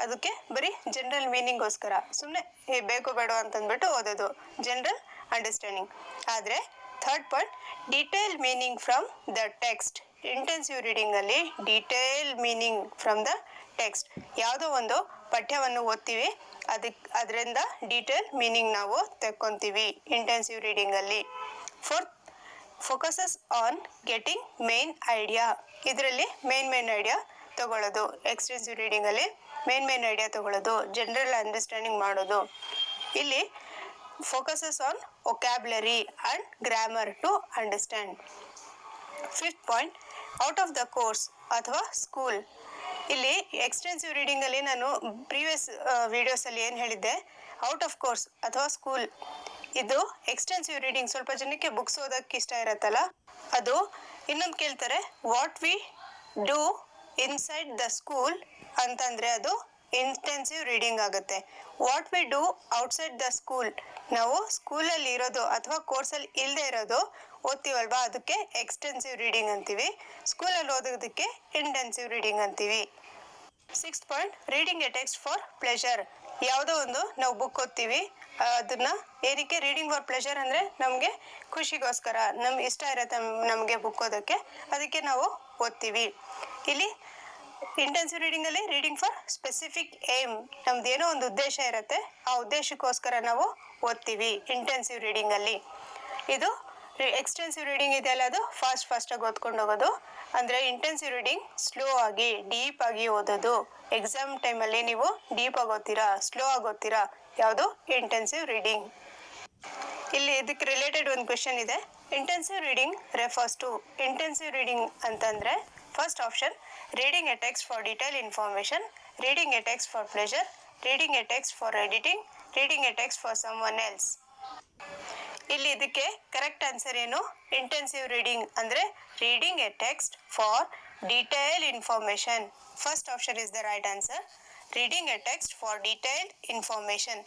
ಅದಕ್ಕೆ ಬರೀ ಜನರಲ್ ಮೀನಿಂಗೋಸ್ಕರ ಸುಮ್ಮನೆ ಬೇಕು ಬೇಡ ಅಂತಂದ್ಬಿಟ್ಟು ಓದೋದು, ಜನರಲ್ ಅಂಡರ್ಸ್ಟ್ಯಾಂಡಿಂಗ್. ಆದರೆ third point, detail meaning from the text. Intensive ರೀಡಿಂಗಲ್ಲಿ detail meaning from the text. ಯಾವುದೋ ಒಂದು ಪಠ್ಯವನ್ನು ಓದ್ತೀವಿ, ಅದರಿಂದ ಡೀಟೇಲ್ ಮೀನಿಂಗ್ ನಾವು ತೆಕ್ಕೊಂತೀವಿ ಇಂಟೆನ್ಸಿವ್ ರೀಡಿಂಗಲ್ಲಿ. Fourth, focuses on getting main idea. ಇದರಲ್ಲಿ ಮೇನ್ ಐಡಿಯಾ ತಗೊಳ್ಳೋದು. ಎಕ್ಸ್ಟೆನ್ಸಿವ್ ರೀಡಿಂಗಲ್ಲಿ ಮೇನ್ ಐಡಿಯಾ ತಗೊಳ್ಳೋದು, ಜನರಲ್ ಅಂಡರ್ಸ್ಟ್ಯಾಂಡಿಂಗ್ ಮಾಡೋದು. ಇಲ್ಲಿ focuses on vocabulary and grammar to understand. Fifth point, out of the course ಅಥವಾ ಸ್ಕೂಲ್. ಇಲ್ಲಿ ಎಕ್ಸ್ಟೆನ್ಸಿವ್ ರೀಡಿಂಗಲ್ಲಿ ನಾನು ಪ್ರೀವಿಯಸ್ ವಿಡಿಯೋಸಲ್ಲಿ ಏನು ಹೇಳಿದ್ದೆ, ಔಟ್ ಆಫ್ ಕೋರ್ಸ್ ಅಥವಾ ಸ್ಕೂಲ್. ಇದು ಎಕ್ಸ್ಟೆನ್ಸಿವ್ ರೀಡಿಂಗ್. ಸ್ವಲ್ಪ ಜನಕ್ಕೆ ಬುಕ್ಸ್ ಓದೋಕ್ಕೆ ಇಷ್ಟ ಇರತ್ತಲ್ಲ, ಅದು. ಇನ್ನೊಂದು ಕೇಳ್ತಾರೆ, what we do inside the school ಅಂತಂದರೆ ಅದು ಇಂಟೆನ್ಸಿವ್ ರೀಡಿಂಗ್ ಆಗುತ್ತೆ. What we do outside the school, ನಾವು ಸ್ಕೂಲಲ್ಲಿ ಇರೋದು ಅಥವಾ ಕೋರ್ಸಲ್ಲಿ ಇಲ್ಲದೆ ಇರೋದು ಓದ್ತೀವಲ್ವಾ, ಅದಕ್ಕೆ ಎಕ್ಸ್ಟೆನ್ಸಿವ್ ರೀಡಿಂಗ್ ಅಂತೀವಿ. ಸ್ಕೂಲಲ್ಲಿ ಓದೋದಕ್ಕೆ ಇಂಟೆನ್ಸಿವ್ ರೀಡಿಂಗ್ ಅಂತೀವಿ. Sixth point, reading a text for pleasure. ಯಾವುದೋ ಒಂದು ನಾವು ಬುಕ್ ಓದ್ತೀವಿ, ಅದನ್ನು ಏನಕ್ಕೆ ರೀಡಿಂಗ್ ಫಾರ್ ಪ್ಲೆಷರ್ ಅಂದರೆ ನಮಗೆ ಖುಷಿಗೋಸ್ಕರ, ನಮ್ಗೆ ಇಷ್ಟ ಇರುತ್ತೆ ನಮಗೆ ಬುಕ್ ಓದೋಕ್ಕೆ, ಅದಕ್ಕೆ ನಾವು ಓದ್ತೀವಿ. ಇಲ್ಲಿ ಇಂಟೆನ್ಸಿವ್ ರೀಡಿಂಗಲ್ಲಿ ರೀಡಿಂಗ್ ಫಾರ್ ಸ್ಪೆಸಿಫಿಕ್ ಏಮ್, ನಮ್ದು ಏನೋ ಒಂದು ಉದ್ದೇಶ ಇರುತ್ತೆ, ಆ ಉದ್ದೇಶಕ್ಕೋಸ್ಕರ ನಾವು ಓದ್ತೀವಿ ಇಂಟೆನ್ಸಿವ್ ರೀಡಿಂಗಲ್ಲಿ. ಇದು ಎಕ್ಸ್ಟೆನ್ಸಿವ್ ರೀಡಿಂಗ್ ಇದೆಯಲ್ಲ, ಅದು ಫಾಸ್ಟಾಗಿ ಓದ್ಕೊಂಡು ಹೋಗೋದು. ಅಂದರೆ ಇಂಟೆನ್ಸಿವ್ ರೀಡಿಂಗ್ ಸ್ಲೋ ಆಗಿ ಡೀಪಾಗಿ ಓದೋದು. ಎಕ್ಸಾಮ್ ಟೈಮಲ್ಲಿ ನೀವು ಡೀಪಾಗಿ ಓದ್ತೀರಾ, ಸ್ಲೋ ಆಗಿ ಓದ್ತೀರಾ, ಯಾವುದು? Intensive reading. ಇಲ್ಲಿ ಇದಕ್ಕೆ ರಿಲೇಟೆಡ್ ಒಂದು ಕ್ವೆಶನ್ ಇದೆ. Intensive reading refers to. Intensive reading ಅಂತಂದರೆ first option, reading a text for detail information, reading a text for pleasure, reading a text for editing, reading a text for someone else. ಇಲ್ಲಿ ಇದಕ್ಕೆ correct answer ಏನು? Intensive reading ಅಂದರೆ reading a text for detail information. First option is the right answer, reading a text for detailed information.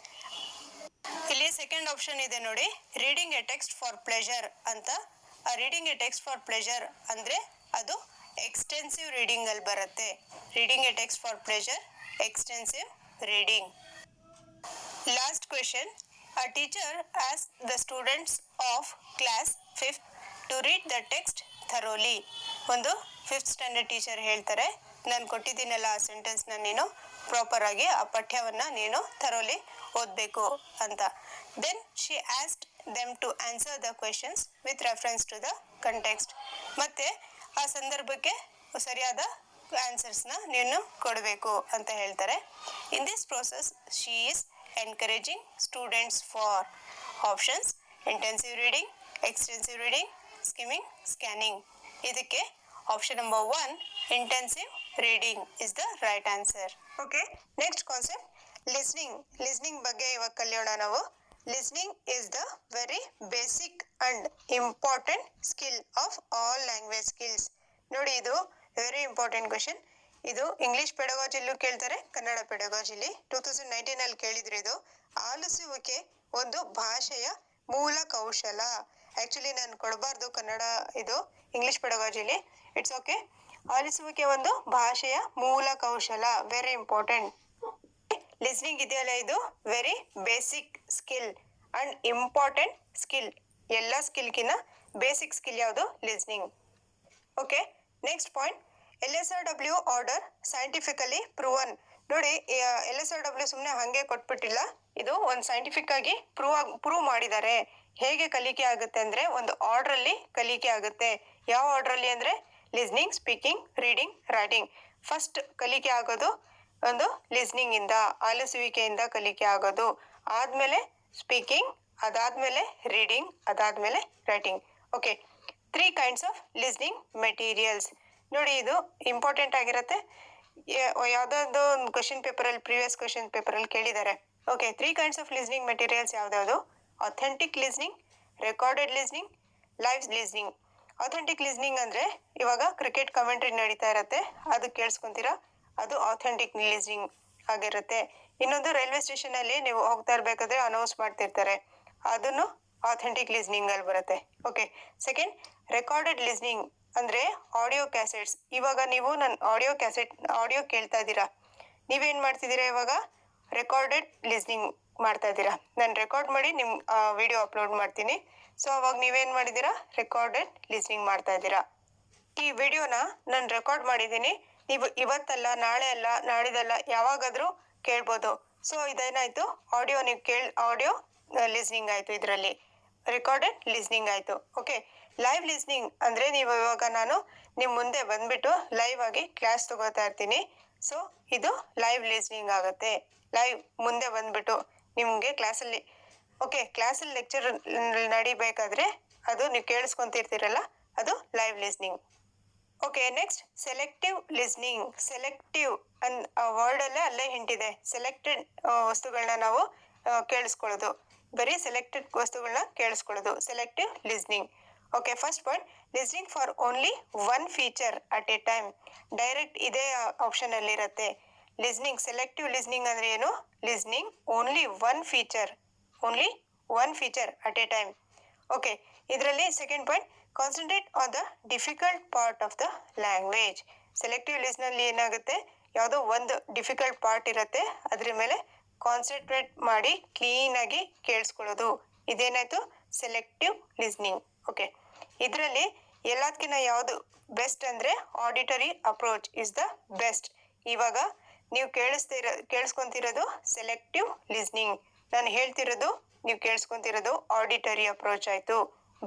ಇಲ್ಲಿ second option ಇದೆ ನೋಡಿ, reading a text for pleasure ಅಂತ. ಆ reading a text for pleasure ಅಂದರೆ ಅದು extensive ರೀಡಿಂಗಲ್ಲಿ ಬರುತ್ತೆ. Reading a text for pleasure, extensive reading. Last question, a teacher asked the students of class 5th to read the text thoroughly. ಒಂದು 5th standard teacher ಹೇಳ್ತಾರೆ, ನಾನು ಕೊಟ್ಟಿದ್ದೀನಲ್ಲ ಆ ಸೆಂಟೆನ್ಸ್ನ ನೀನು ಪ್ರಾಪರಾಗಿ ಆ ಪಠ್ಯವನ್ನು ನೀನು ಥರೋಲಿ ಓದಬೇಕು ಅಂತ. Then she asked them to answer the questions with reference to the context. ಮತ್ತು ಆ ಸಂದರ್ಭಕ್ಕೆ ಸರಿಯಾದ ಆನ್ಸರ್ಸ್ನ ನೀನು ಕೊಡಬೇಕು ಅಂತ ಹೇಳ್ತಾರೆ. In this process she is encouraging students for options intensive reading, extensive reading, skimming, scanning. ಇದಕ್ಕೆ option number 1 intensive reading is the right answer. Okay, next concept listening ಬಗ್ಗೆ ಇವಾಗ ಕಲಿಯೋಣ ನಾವು. Listening is the very basic and important skill of all language skills. ನೋಡಿ, ಇದು very important question. ಇದು English ಪೆಡಗಾಜಿಲ್ಲೂ ಕೇಳ್ತಾರೆ, ಕನ್ನಡ ಪೆಡಗಾಜಿಲಿ 2019 ಕೇಳಿದ್ರು. ಇದು ಆಲಿಸುವಿಕೆ ಒಂದು ಭಾಷೆಯ ಮೂಲ ಕೌಶಲ. ಆ್ಯಕ್ಚುಲಿ ನಾನು ಕೊಡಬಾರ್ದು ಕನ್ನಡ, ಇದು ಇಂಗ್ಲಿಷ್ ಪೆಡಗಾಜಿಲಿ. It's okay. ಆಲಿಸುವಿಕೆ ಒಂದು ಭಾಷೆಯ ಮೂಲ ಕೌಶಲ, ವೆರಿ ಇಂಪಾರ್ಟೆಂಟ್. ಲಿಸ್ನಿಂಗ್ ಇದೆಯಲ್ಲ, ಇದು very basic skill and important skill. ಎಲ್ಲ ಸ್ಕಿಲ್ಗಿನ್ನ ಬೇಸಿಕ್ ಸ್ಕಿಲ್ ಯಾವುದು? Listening. Okay, next point, LSRW order scientifically proven. ನೋಡಿ, LSRW ಸುಮ್ಮನೆ ಹಾಗೆ ಕೊಟ್ಬಿಟ್ಟಿಲ್ಲ, ಇದು ಒಂದು ಸೈಂಟಿಫಿಕ್ ಆಗಿ ಪ್ರೂವ್ ಮಾಡಿದ್ದಾರೆ. ಹೇಗೆ ಕಲಿಕೆ ಆಗುತ್ತೆ ಅಂದರೆ ಒಂದು ಆರ್ಡ್ರಲ್ಲಿ ಕಲಿಕೆ ಆಗುತ್ತೆ. ಯಾವ ಆರ್ಡ್ರಲ್ಲಿ ಅಂದರೆ listening, speaking, reading, writing. First ಕಲಿಕೆ ಆಗೋದು ಒಂದು ಲಿಸ್ನಿಂಗಿಂದ, ಆಲಿಸುವಿಕೆಯಿಂದ ಕಲಿಕೆ ಆಗೋದು. ಆದಮೇಲೆ ಸ್ಪೀಕಿಂಗ್, ಅದಾದಮೇಲೆ ರೀಡಿಂಗ್, ಅದಾದಮೇಲೆ writing. Okay, 3 kinds of listening materials. ನೋಡಿ, ಇದು ಇಂಪಾರ್ಟೆಂಟ್ ಆಗಿರುತ್ತೆ. ಯಾವುದಾದ್ರು ಒಂದು ಕ್ವೆಶನ್ ಪೇಪರಲ್ಲಿ, ಪ್ರೀವಿಯಸ್ ಕ್ವೆಶನ್ ಪೇಪರಲ್ಲಿ ಕೇಳಿದ್ದಾರೆ. Okay, 3 kinds of listening materials ಯಾವುದ್ಯಾವುದು? Authentic listening, recorded listening, live listening. Authentic listening ಅಂದರೆ ಇವಾಗ ಕ್ರಿಕೆಟ್ ಕಮೆಂಟ್ರಿ ನಡೀತಾ ಇರತ್ತೆ, ಅದು ಕೇಳಿಸ್ಕೊಂತೀರಾ, ಅದು ಅಥೆಂಟಿಕ್ ಲಿಸ್ನಿಂಗ್ ಆಗಿರುತ್ತೆ. ಇನ್ನೊಂದು ರೈಲ್ವೆ ಸ್ಟೇಷನಲ್ಲಿ ನೀವು ಹೋಗ್ತಾ ಇರಬೇಕಾದ್ರೆ ಅನೌನ್ಸ್ ಮಾಡ್ತಿರ್ತಾರೆ, ಅದನ್ನು ಅಥೆಂಟಿಕ್ ಲಿಸ್ನಿಂಗ್ ಅಲ್ಲಿ ಬರುತ್ತೆ. ಓಕೆ. ಸೆಕೆಂಡ್, ರೆಕಾರ್ಡೆಡ್ ಲಿಸ್ನಿಂಗ್ ಅಂದರೆ ಆಡಿಯೋ ಕ್ಯಾಸೆಟ್ಸ್. ಇವಾಗ ನೀವು ನನ್ನ ಆಡಿಯೋ ಕೇಳ್ತಾ ಇದ್ದೀರಾ, ನೀವೇನು ಮಾಡ್ತಿದ್ದೀರಾ ಇವಾಗ? ರೆಕಾರ್ಡೆಡ್ ಲಿಸ್ನಿಂಗ್ ಮಾಡ್ತಾ ಇದ್ದೀರಾ. ನಾನು ರೆಕಾರ್ಡ್ ಮಾಡಿ ನಿಮ್ಮ ವಿಡಿಯೋ ಅಪ್ಲೋಡ್ ಮಾಡ್ತೀನಿ. ಸೊ ಅವಾಗ ನೀವೇನು ಮಾಡಿದ್ದೀರಾ? ರೆಕಾರ್ಡೆಡ್ ಲಿಸ್ನಿಂಗ್ ಮಾಡ್ತಾ ಇದ್ದೀರಾ. ಈ ವಿಡಿಯೋನ ನಾನು ರೆಕಾರ್ಡ್ ಮಾಡಿದ್ದೀನಿ, ನೀವು ಇವತ್ತಲ್ಲ, ನಾಳೆ ಅಲ್ಲ, ನಾಡಿದ್ದಲ್ಲ, ಯಾವಾಗಾದರೂ ಕೇಳ್ಬೋದು. ಸೊ ಇದೇನಾಯಿತು? ಆಡಿಯೋ ಲಿಸ್ನಿಂಗ್ ಆಯಿತು, ಇದರಲ್ಲಿ ರೆಕಾರ್ಡೆಡ್ ಲಿಸ್ನಿಂಗ್ ಆಯಿತು. ಓಕೆ. ಲೈವ್ ಲಿಸ್ನಿಂಗ್ ಅಂದರೆ ನೀವು ಇವಾಗ ನಾನು ನಿಮ್ಮ ಮುಂದೆ ಬಂದ್ಬಿಟ್ಟು ಲೈವ್ ಆಗಿ ಕ್ಲಾಸ್ ತಗೋತಾ ಇರ್ತೀನಿ. ಸೊ ಇದು ಲೈವ್ ಲಿಸ್ನಿಂಗ್ ಆಗುತ್ತೆ. ಲೈವ್ ಮುಂದೆ ಬಂದ್ಬಿಟ್ಟು ನಿಮಗೆ ಕ್ಲಾಸಲ್ಲಿ ಲೆಕ್ಚರ್ ನಡಿಬೇಕಾದ್ರೆ ಅದು ನೀವು ಕೇಳಿಸ್ಕೊಂತಿರ್ತೀರಲ್ಲ, ಅದು live listening. Okay. Next, selective listening. Selective ವರ್ಡಲ್ಲೇ ಅಲ್ಲೇ ಹಿಂಟಿದೆ. ಸೆಲೆಕ್ಟೆಡ್ ವಸ್ತುಗಳನ್ನ ನಾವು ಕೇಳಿಸ್ಕೊಳ್ಳೋದು, ಬರೀ ಸೆಲೆಕ್ಟೆಡ್ ವಸ್ತುಗಳನ್ನ ಕೇಳಿಸ್ಕೊಳ್ಳೋದು, selective listening. Okay. First point, listening for only one feature at a time. Direct ಇದೇ ಆಪ್ಷನಲ್ಲಿರುತ್ತೆ. ಲಿಸ್ನಿಂಗ್, ಸೆಲೆಕ್ಟಿವ್ ಲಿಸ್ನಿಂಗ್ ಅಂದರೆ ಏನು? Listening only one feature at a time. Okay. ಇದರಲ್ಲಿ second point, concentrate on the difficult part of the language. Selective ಲಿಸ್ನಲ್ಲಿ ಏನಾಗುತ್ತೆ? ಯಾವುದೋ ಒಂದು difficult part ಇರುತ್ತೆ, ಅದ್ರ ಮೇಲೆ ಕಾನ್ಸಂಟ್ರೇಟ್ ಮಾಡಿ ಕ್ಲೀನಾಗಿ ಕೇಳಿಸ್ಕೊಳ್ಳೋದು. ಇದೇನಾಯಿತು? Selective listening. ಓಕೆ. ಇದರಲ್ಲಿ ಎಲ್ಲದಕ್ಕಿಂತ ಯಾವುದು ಬೆಸ್ಟ್ ಅಂದರೆ auditory approach is the best. ಇವಾಗ ನೀವು ಕೇಳಿಸ್ಕೊಂತಿರೋದು ಸೆಲೆಕ್ಟಿವ್ ಲಿಸ್ನಿಂಗ್, ನಾನು ಹೇಳ್ತಿರೋದು ನೀವು ಕೇಳಿಸ್ಕೊಂತಿರೋದು ಆಡಿಟರಿ ಅಪ್ರೋಚ್ ಆಯಿತು.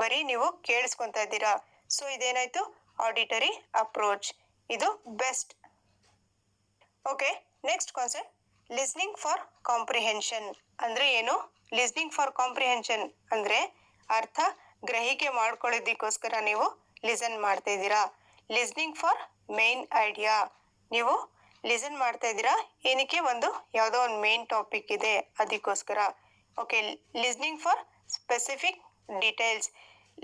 ಬರೀ ನೀವು ಕೇಳಿಸ್ಕೊತಾ ಇದ್ದೀರಾ. ಸೊ ಇದೇನಾಯಿತು? Auditory approach. ಇದು best. Okay. Next concept, listening for comprehension ಅಂದರೆ ಏನು? ಲಿಸ್ನಿಂಗ್ ಫಾರ್ ಕಾಂಪ್ರಿಹೆನ್ಷನ್ ಅಂದರೆ ಅರ್ಥ ಗ್ರಹಿಕೆ ಮಾಡ್ಕೊಳ್ಳೋದಕ್ಕೋಸ್ಕರ ನೀವು ಲಿಸನ್ ಮಾಡ್ತಾ ಇದ್ದೀರಾ. ಲಿಸ್ನಿಂಗ್ ಫಾರ್ ಮೇನ್ ಐಡಿಯಾ, ನೀವು ಲಿಸನ್ ಮಾಡ್ತಾ ಇದ್ದೀರಾ ಏನಕ್ಕೆ? ಯಾವುದೋ ಒಂದು ಮೇನ್ ಟಾಪಿಕ್ ಇದೆ, ಅದಕ್ಕೋಸ್ಕರ. Okay. Listening for specific details.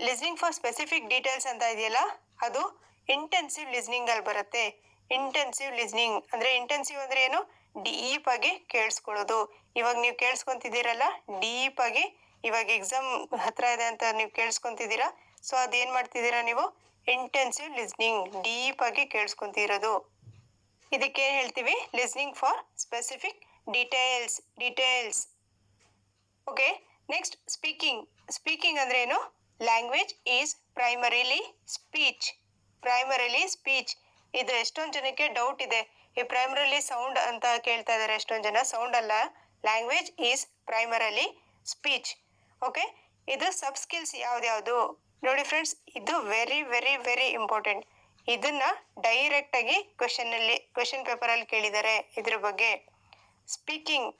Listening for specific details ಅಂತ ಇದೆಯಲ್ಲ, ಅದು ಇಂಟೆನ್ಸಿವ್ ಲಿಸ್ನಿಂಗ್ ಅಲ್ಲಿ ಬರುತ್ತೆ. ಇಂಟೆನ್ಸಿವ್ ಲಿಸ್ನಿಂಗ್ ಅಂದರೆ ಏನು? ಡೀಪ್ ಆಗಿ ಕೇಳಿಸ್ಕೊಳ್ಳೋದು. ಇವಾಗ ನೀವು ಕೇಳಿಸ್ಕೊಂತಿದ್ದೀರಲ್ಲ ಡೀಪ್ ಆಗಿ, ಇವಾಗ ಎಕ್ಸಾಮ್ ಹತ್ರ ಇದೆ ಅಂತ ನೀವು ಕೇಳಿಸ್ಕೊಂತಿದ್ದೀರಾ. ಸೊ ಅದೇನು ಮಾಡ್ತಿದ್ದೀರಾ ನೀವು? ಇಂಟೆನ್ಸಿವ್ ಲಿಸ್ನಿಂಗ್, ಡೀಪ್ ಆಗಿ ಕೇಳಿಸ್ಕೊಂತಿರೋದು. ಇದಕ್ಕೆ ಹೇಳ್ತೀವಿ listening for specific details. Okay. Next, speaking ಅಂದರೆ ಏನು? Language is primarily speech. ಇದು ಎಷ್ಟೊಂದು ಜನಕ್ಕೆ ಡೌಟ್ ಇದೆ. ಈ ಪ್ರೈಮರಿಲಿ ಸೌಂಡ್ ಅಂತ ಕೇಳ್ತಾ ಇದ್ದಾರೆ ಎಷ್ಟೊಂದು ಜನ. ಸೌಂಡ್ ಅಲ್ಲ, language is primarily speech. Okay. ಇದು ಸಬ್ ಸ್ಕಿಲ್ಸ್ ಯಾವ್ದ್ಯಾವುದು ನೋಡಿ ಫ್ರೆಂಡ್ಸ್, ಇದು ವೆರಿ ವೆರಿ ವೆರಿ ಇಂಪಾರ್ಟೆಂಟ್. ಇದನ್ನ ಡೈರೆಕ್ಟಾಗಿ ಕ್ವೆಶನ್ ಪೇಪರಲ್ಲಿ ಕೇಳಿದ್ದಾರೆ ಇದ್ರ ಬಗ್ಗೆ. ಸ್ಪೀಕಿಂಗ್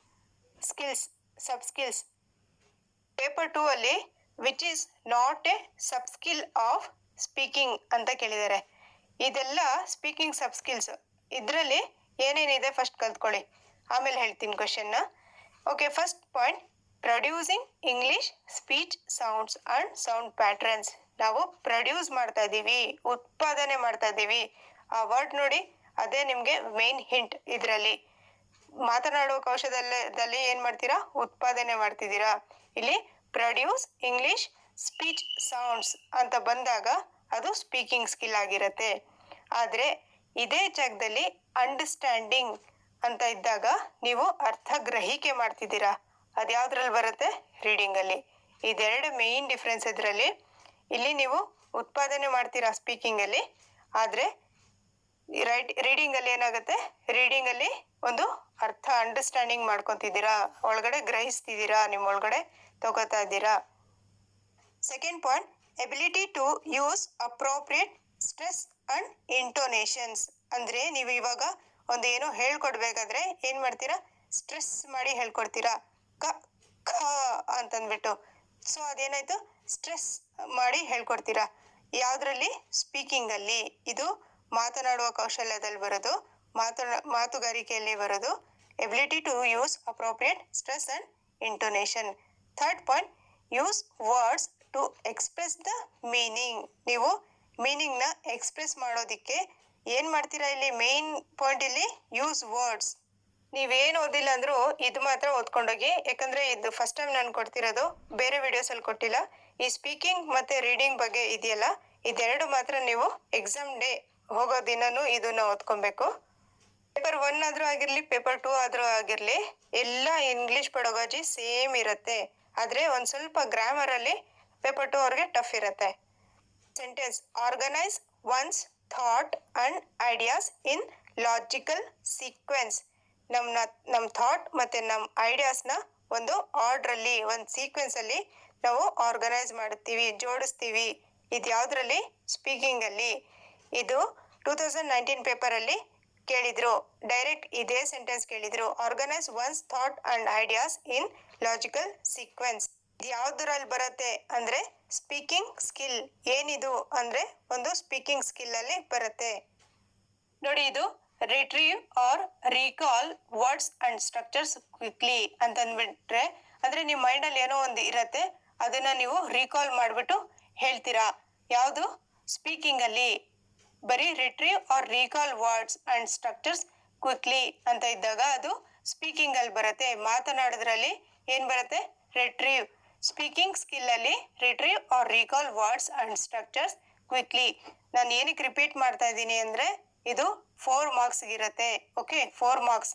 ಸ್ಕಿಲ್ಸ್, ಸಬ್ ಸ್ಕಿಲ್ಸ್. ಪೇಪರ್ 2 ಅಲ್ಲಿ which is not A sub skill of speaking ಅಂತ ಕೇಳಿದ್ದಾರೆ. ಇದೆಲ್ಲ ಸ್ಪೀಕಿಂಗ್ ಸಬ್ ಸ್ಕಿಲ್ಸ್. ಇದರಲ್ಲಿ ಏನೇನಿದೆ ಫಸ್ಟ್ ಕಲ್ತ್ಕೊಳ್ಳಿ, ಆಮೇಲೆ ಹೇಳ್ತೀನಿ ಕ್ವೆಶನ್ನ. Okay. First point, producing English speech sounds and sound patterns. ನಾವು ಪ್ರೊಡ್ಯೂಸ್ ಮಾಡ್ತಾ ಇದ್ದೀವಿ, ಉತ್ಪಾದನೆ ಮಾಡ್ತಾ ಇದ್ದೀವಿ. ಆ ವರ್ಡ್ ನೋಡಿ, ಅದೇ ನಿಮಗೆ ಮೇನ್ ಹಿಂಟ್. ಇದರಲ್ಲಿ ಮಾತನಾಡುವ ಕೌಶಲ್ಯದಲ್ಲಿ ಏನು ಮಾಡ್ತೀರಾ? ಉತ್ಪಾದನೆ ಮಾಡ್ತಿದ್ದೀರಾ. ಇಲ್ಲಿ ಪ್ರೊಡ್ಯೂಸ್ ಇಂಗ್ಲಿಷ್ ಸ್ಪೀಚ್ ಸೌಂಡ್ಸ್ ಅಂತ ಬಂದಾಗ ಅದು ಸ್ಪೀಕಿಂಗ್ ಸ್ಕಿಲ್ ಆಗಿರುತ್ತೆ. ಆದರೆ ಇದೇ ಜಾಗದಲ್ಲಿ ಅಂಡರ್ಸ್ಟ್ಯಾಂಡಿಂಗ್ ಅಂತ ಇದ್ದಾಗ ನೀವು ಅರ್ಥ ಗ್ರಹಿಕೆ ಮಾಡ್ತಿದ್ದೀರಾ. ಅದು ಯಾವುದ್ರಲ್ಲಿ ಬರುತ್ತೆ? ರೀಡಿಂಗಲ್ಲಿ. ಇದೆರಡು ಮೇಯ್ನ್ ಡಿಫ್ರೆನ್ಸ್ ಇದರಲ್ಲಿ. ಇಲ್ಲಿ ನೀವು ಉತ್ಪಾದನೆ ಮಾಡ್ತೀರಾ ಸ್ಪೀಕಿಂಗಲ್ಲಿ, ಆದರೆ ರೀಡಿಂಗಲ್ಲಿ ಏನಾಗುತ್ತೆ? ರೀಡಿಂಗಲ್ಲಿ ಒಂದು ಅರ್ಥ ಅಂಡರ್ಸ್ಟ್ಯಾಂಡಿಂಗ್ ಮಾಡ್ಕೊತಿದ್ದೀರಾ, ಒಳಗಡೆ ಗ್ರಹಿಸ್ತಿದ್ದೀರಾ, ನಿಮ್ಮ ಒಳಗಡೆ ತಗೋತಾ ಇದ್ದೀರಾ. Second point, ability to use appropriate stress and intonations. ಅಂದರೆ ನೀವು ಇವಾಗ ಒಂದು ಏನೋ ಹೇಳ್ಕೊಡ್ಬೇಕಾದ್ರೆ ಏನು ಮಾಡ್ತೀರಾ? ಸ್ಟ್ರೆಸ್ ಮಾಡಿ ಹೇಳ್ಕೊಡ್ತೀರಾ, ಖ ಅಂತಂದ್ಬಿಟ್ಟು. ಸೊ ಅದೇನಾಯಿತು? ಸ್ಟ್ರೆಸ್ ಮಾಡಿ ಹೇಳ್ಕೊಡ್ತೀರಾ. ಯಾವುದರಲ್ಲಿ? ಸ್ಪೀಕಿಂಗಲ್ಲಿ. ಇದು ಮಾತನಾಡುವ ಕೌಶಲ್ಯದಲ್ಲಿ ಬರೋದು, ಮಾತುಗಾರಿಕೆಯಲ್ಲಿ ಬರೋದು. Ability to use appropriate stress and intonation. Third point, use words to express the meaning. ನೀವು ಮೀನಿಂಗ್ನ ಎಕ್ಸ್ಪ್ರೆಸ್ ಮಾಡೋದಕ್ಕೆ ಏನು ಮಾಡ್ತೀರಾ ಇಲ್ಲಿ ಮೇನ್ ಪಾಯಿಂಟ್ ಇಲ್ಲಿ ಯೂಸ್ ವರ್ಡ್ಸ್. ನೀವೇನು ಓದಿಲ್ಲ ಅಂದರೂ ಇದು ಮಾತ್ರ ಓದ್ಕೊಂಡೋಗಿ, ಯಾಕಂದರೆ ಇದು ಫಸ್ಟ್ ಟೈಮ್ ನಾನು ಕೊಡ್ತಿರೋದು, ಬೇರೆ ವಿಡಿಯೋಸಲ್ಲಿ ಕೊಟ್ಟಿಲ್ಲ. ಈ ಸ್ಪೀಕಿಂಗ್ ಮತ್ತು ರೀಡಿಂಗ್ ಬಗ್ಗೆ ಇದೆಯಲ್ಲ, ಇದೆರಡು ಮಾತ್ರ ನೀವು ಎಕ್ಸಾಮ್ ಡೇ ಹೋಗೋ ದಿನನೂ ಇದನ್ನು ಓದ್ಕೊಬೇಕು. ಪೇಪರ್ 1 ಆದರೂ ಆಗಿರಲಿ, ಪೇಪರ್ 2 ಆದರೂ ಆಗಿರಲಿ, ಎಲ್ಲ ಇಂಗ್ಲೀಷ್ ಪೆಡಗಾಜಿ ಸೇಮ್ ಇರುತ್ತೆ. ಆದರೆ ಒಂದು ಸ್ವಲ್ಪ ಗ್ರಾಮರಲ್ಲಿ ಪೇಪರ್ 2 ಅವ್ರಿಗೆ ಟಫ್ ಇರುತ್ತೆ. Sentence: organise once thought and ideas in logical sequence. ನಮ್ಮ ಥಾಟ್ ಮತ್ತು ನಮ್ಮ ಐಡಿಯಾಸ್ನ ಒಂದು ಆರ್ಡ್ರಲ್ಲಿ, ಒಂದು ಸೀಕ್ವೆನ್ಸಲ್ಲಿ ನಾವು ಆರ್ಗನೈಸ್ ಮಾಡುತ್ತೀವಿ, ಜೋಡಿಸ್ತೀವಿ. ಇದು ಯಾವುದರಲ್ಲಿ? ಸ್ಪೀಕಿಂಗಲ್ಲಿ. ಇದು 2019 ಪೇಪರಲ್ಲಿ ಕೇಳಿದರು, ಡೈರೆಕ್ಟ್ ಇದೇ ಸೆಂಟೆನ್ಸ್ ಕೇಳಿದರು. Organise once thought and ideas in logical sequence. ಇದು ಯಾವುದರಲ್ಲಿ ಬರುತ್ತೆ ಅಂದರೆ ಸ್ಪೀಕಿಂಗ್ ಸ್ಕಿಲ್. ಏನಿದು ಅಂದರೆ ಒಂದು ಸ್ಪೀಕಿಂಗ್ ಸ್ಕಿಲ್ಲಲ್ಲಿ ಬರುತ್ತೆ ನೋಡಿ. ಇದು retrieve or recall words and structures quickly ಅಂತಂದ್ಬಿಟ್ರೆ, ಅಂದರೆ ನಿಮ್ಮ ಮೈಂಡಲ್ಲಿ ಏನೋ ಒಂದು ಇರುತ್ತೆ, ಅದನ್ನು ನೀವು ರೀಕಾಲ್ ಮಾಡಿಬಿಟ್ಟು ಹೇಳ್ತೀರಾ. ಯಾವುದು? ಸ್ಪೀಕಿಂಗಲ್ಲಿ. ಬರೀ retrieve or recall words and structures quickly ಅಂತ ಇದ್ದಾಗ ಅದು ಸ್ಪೀಕಿಂಗಲ್ಲಿ ಬರುತ್ತೆ. ಮಾತನಾಡೋದ್ರಲ್ಲಿ ಏನು ಬರುತ್ತೆ? ರಿಟ್ರೀವ್. ಸ್ಪೀಕಿಂಗ್ ಸ್ಕಿಲ್ಲಲ್ಲಿ retrieve or recall words and structures quickly. ನಾನು ಏನಕ್ಕೆ ರಿಪೀಟ್ ಮಾಡ್ತಾ ಇದ್ದೀನಿ ಅಂದರೆ ಇದು 4 ಮಾರ್ಕ್ಸ್ಗಿರುತ್ತೆ. Okay, 4 marks.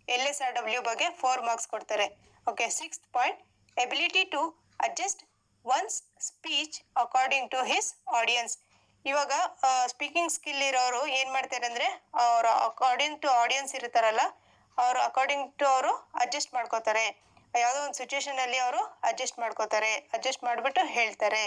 LSRW ಬಗ್ಗೆ 4 ಮಾರ್ಕ್ಸ್ ಕೊಡ್ತಾರೆ. Okay, 6th point: ability to adjust one's speech according to his audience. ಇವಾಗ ಸ್ಪೀಕಿಂಗ್ ಸ್ಕಿಲ್ ಇರೋರು ಏನು ಮಾಡ್ತಾರೆ ಅಂದರೆ, ಅವರು ಅಕಾರ್ಡಿಂಗ್ ಟು ಆಡಿಯನ್ಸ್ ಇರ್ತಾರಲ್ಲ, ಅವರು ಅಕಾರ್ಡಿಂಗ್ ಟು ಅವರು ಅಡ್ಜಸ್ಟ್ ಮಾಡ್ಕೋತಾರೆ. ಯಾವುದೋ ಒಂದು ಸಿಚುವೇಶನಲ್ಲಿ ಅವರು ಅಡ್ಜಸ್ಟ್ ಮಾಡ್ಕೋತಾರೆ, ಅಡ್ಜಸ್ಟ್ ಮಾಡಿಬಿಟ್ಟು ಹೇಳ್ತಾರೆ.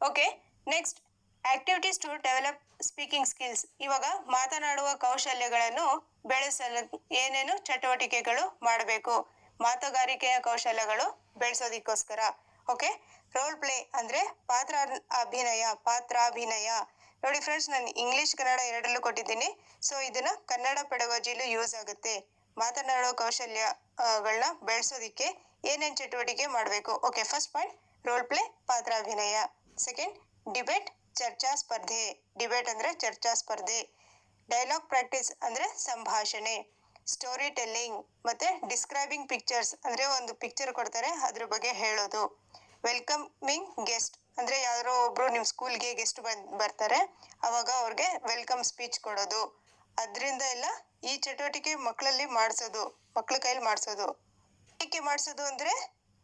Okay, next activities to develop speaking skills. ಇವಾಗ ಮಾತನಾಡುವ ಕೌಶಲ್ಯಗಳನ್ನು ಬೆಳೆಸಲು ಏನೇನು ಚಟುವಟಿಕೆಗಳು ಮಾಡಬೇಕು? ಮಾತುಗಾರಿಕೆಯ ಕೌಶಲ್ಯಗಳು ಬೆಳೆಸೋದಕ್ಕೋಸ್ಕರ. ಓಕೆ, ರೋಲ್ ಪ್ಲೇ ಅಂದರೆ ಪಾತ್ರಾಭಿನಯ. ನೋಡಿ ಫ್ರೆಂಡ್ಸ್, ನಾನು ಇಂಗ್ಲೀಷ್ ಕನ್ನಡ ಎರಡಲ್ಲೂ ಕೊಟ್ಟಿದ್ದೀನಿ. ಸೊ ಇದನ್ನು ಕನ್ನಡ ಪೆಡಗಾಜಿಲೂ ಯೂಸ್ ಆಗುತ್ತೆ. ಮಾತನಾಡುವ ಕೌಶಲ್ಯಗಳನ್ನ ಬೆಳೆಸೋದಕ್ಕೆ ಏನೇನು ಚಟುವಟಿಕೆ ಮಾಡಬೇಕು? Okay, first point role play, ಪಾತ್ರಾಭಿನಯ. ಸೆಕೆಂಡ್, ಡಿಬೇಟ್, ಚರ್ಚಾ ಸ್ಪರ್ಧೆ. ಡಿಬೇಟ್ ಅಂದರೆ ಚರ್ಚಾ ಸ್ಪರ್ಧೆ. ಡೈಲಾಗ್ ಪ್ರಾಕ್ಟೀಸ್ ಅಂದರೆ ಸಂಭಾಷಣೆ. ಸ್ಟೋರಿ ಟೆಲ್ಲಿಂಗ್ ಮತ್ತು ಡಿಸ್ಕ್ರೈಬಿಂಗ್ ಪಿಕ್ಚರ್ಸ್ ಅಂದರೆ ಒಂದು ಪಿಕ್ಚರ್ ಕೊಡ್ತಾರೆ, ಅದ್ರ ಬಗ್ಗೆ ಹೇಳೋದು. ವೆಲ್ಕಮಿಂಗ್ ಗೆಸ್ಟ್ ಅಂದರೆ ಯಾರೋ ಒಬ್ಬರು ನಿಮ್ಮ ಸ್ಕೂಲ್ಗೆ ಗೆಸ್ಟ್ ಬರ್ತಾರೆ, ಆವಾಗ ಅವ್ರಿಗೆ ವೆಲ್ಕಮ್ ಸ್ಪೀಚ್ ಕೊಡೋದು. ಅದರಿಂದ ಎಲ್ಲ ಈ ಚಟುವಟಿಕೆ ಮಕ್ಕಳಲ್ಲಿ ಮಾಡಿಸೋದು, ಮಕ್ಕಳ ಕೈಲಿ ಮಾಡಿಸೋದು. ಏಕೆ ಮಾಡಿಸೋದು ಅಂದರೆ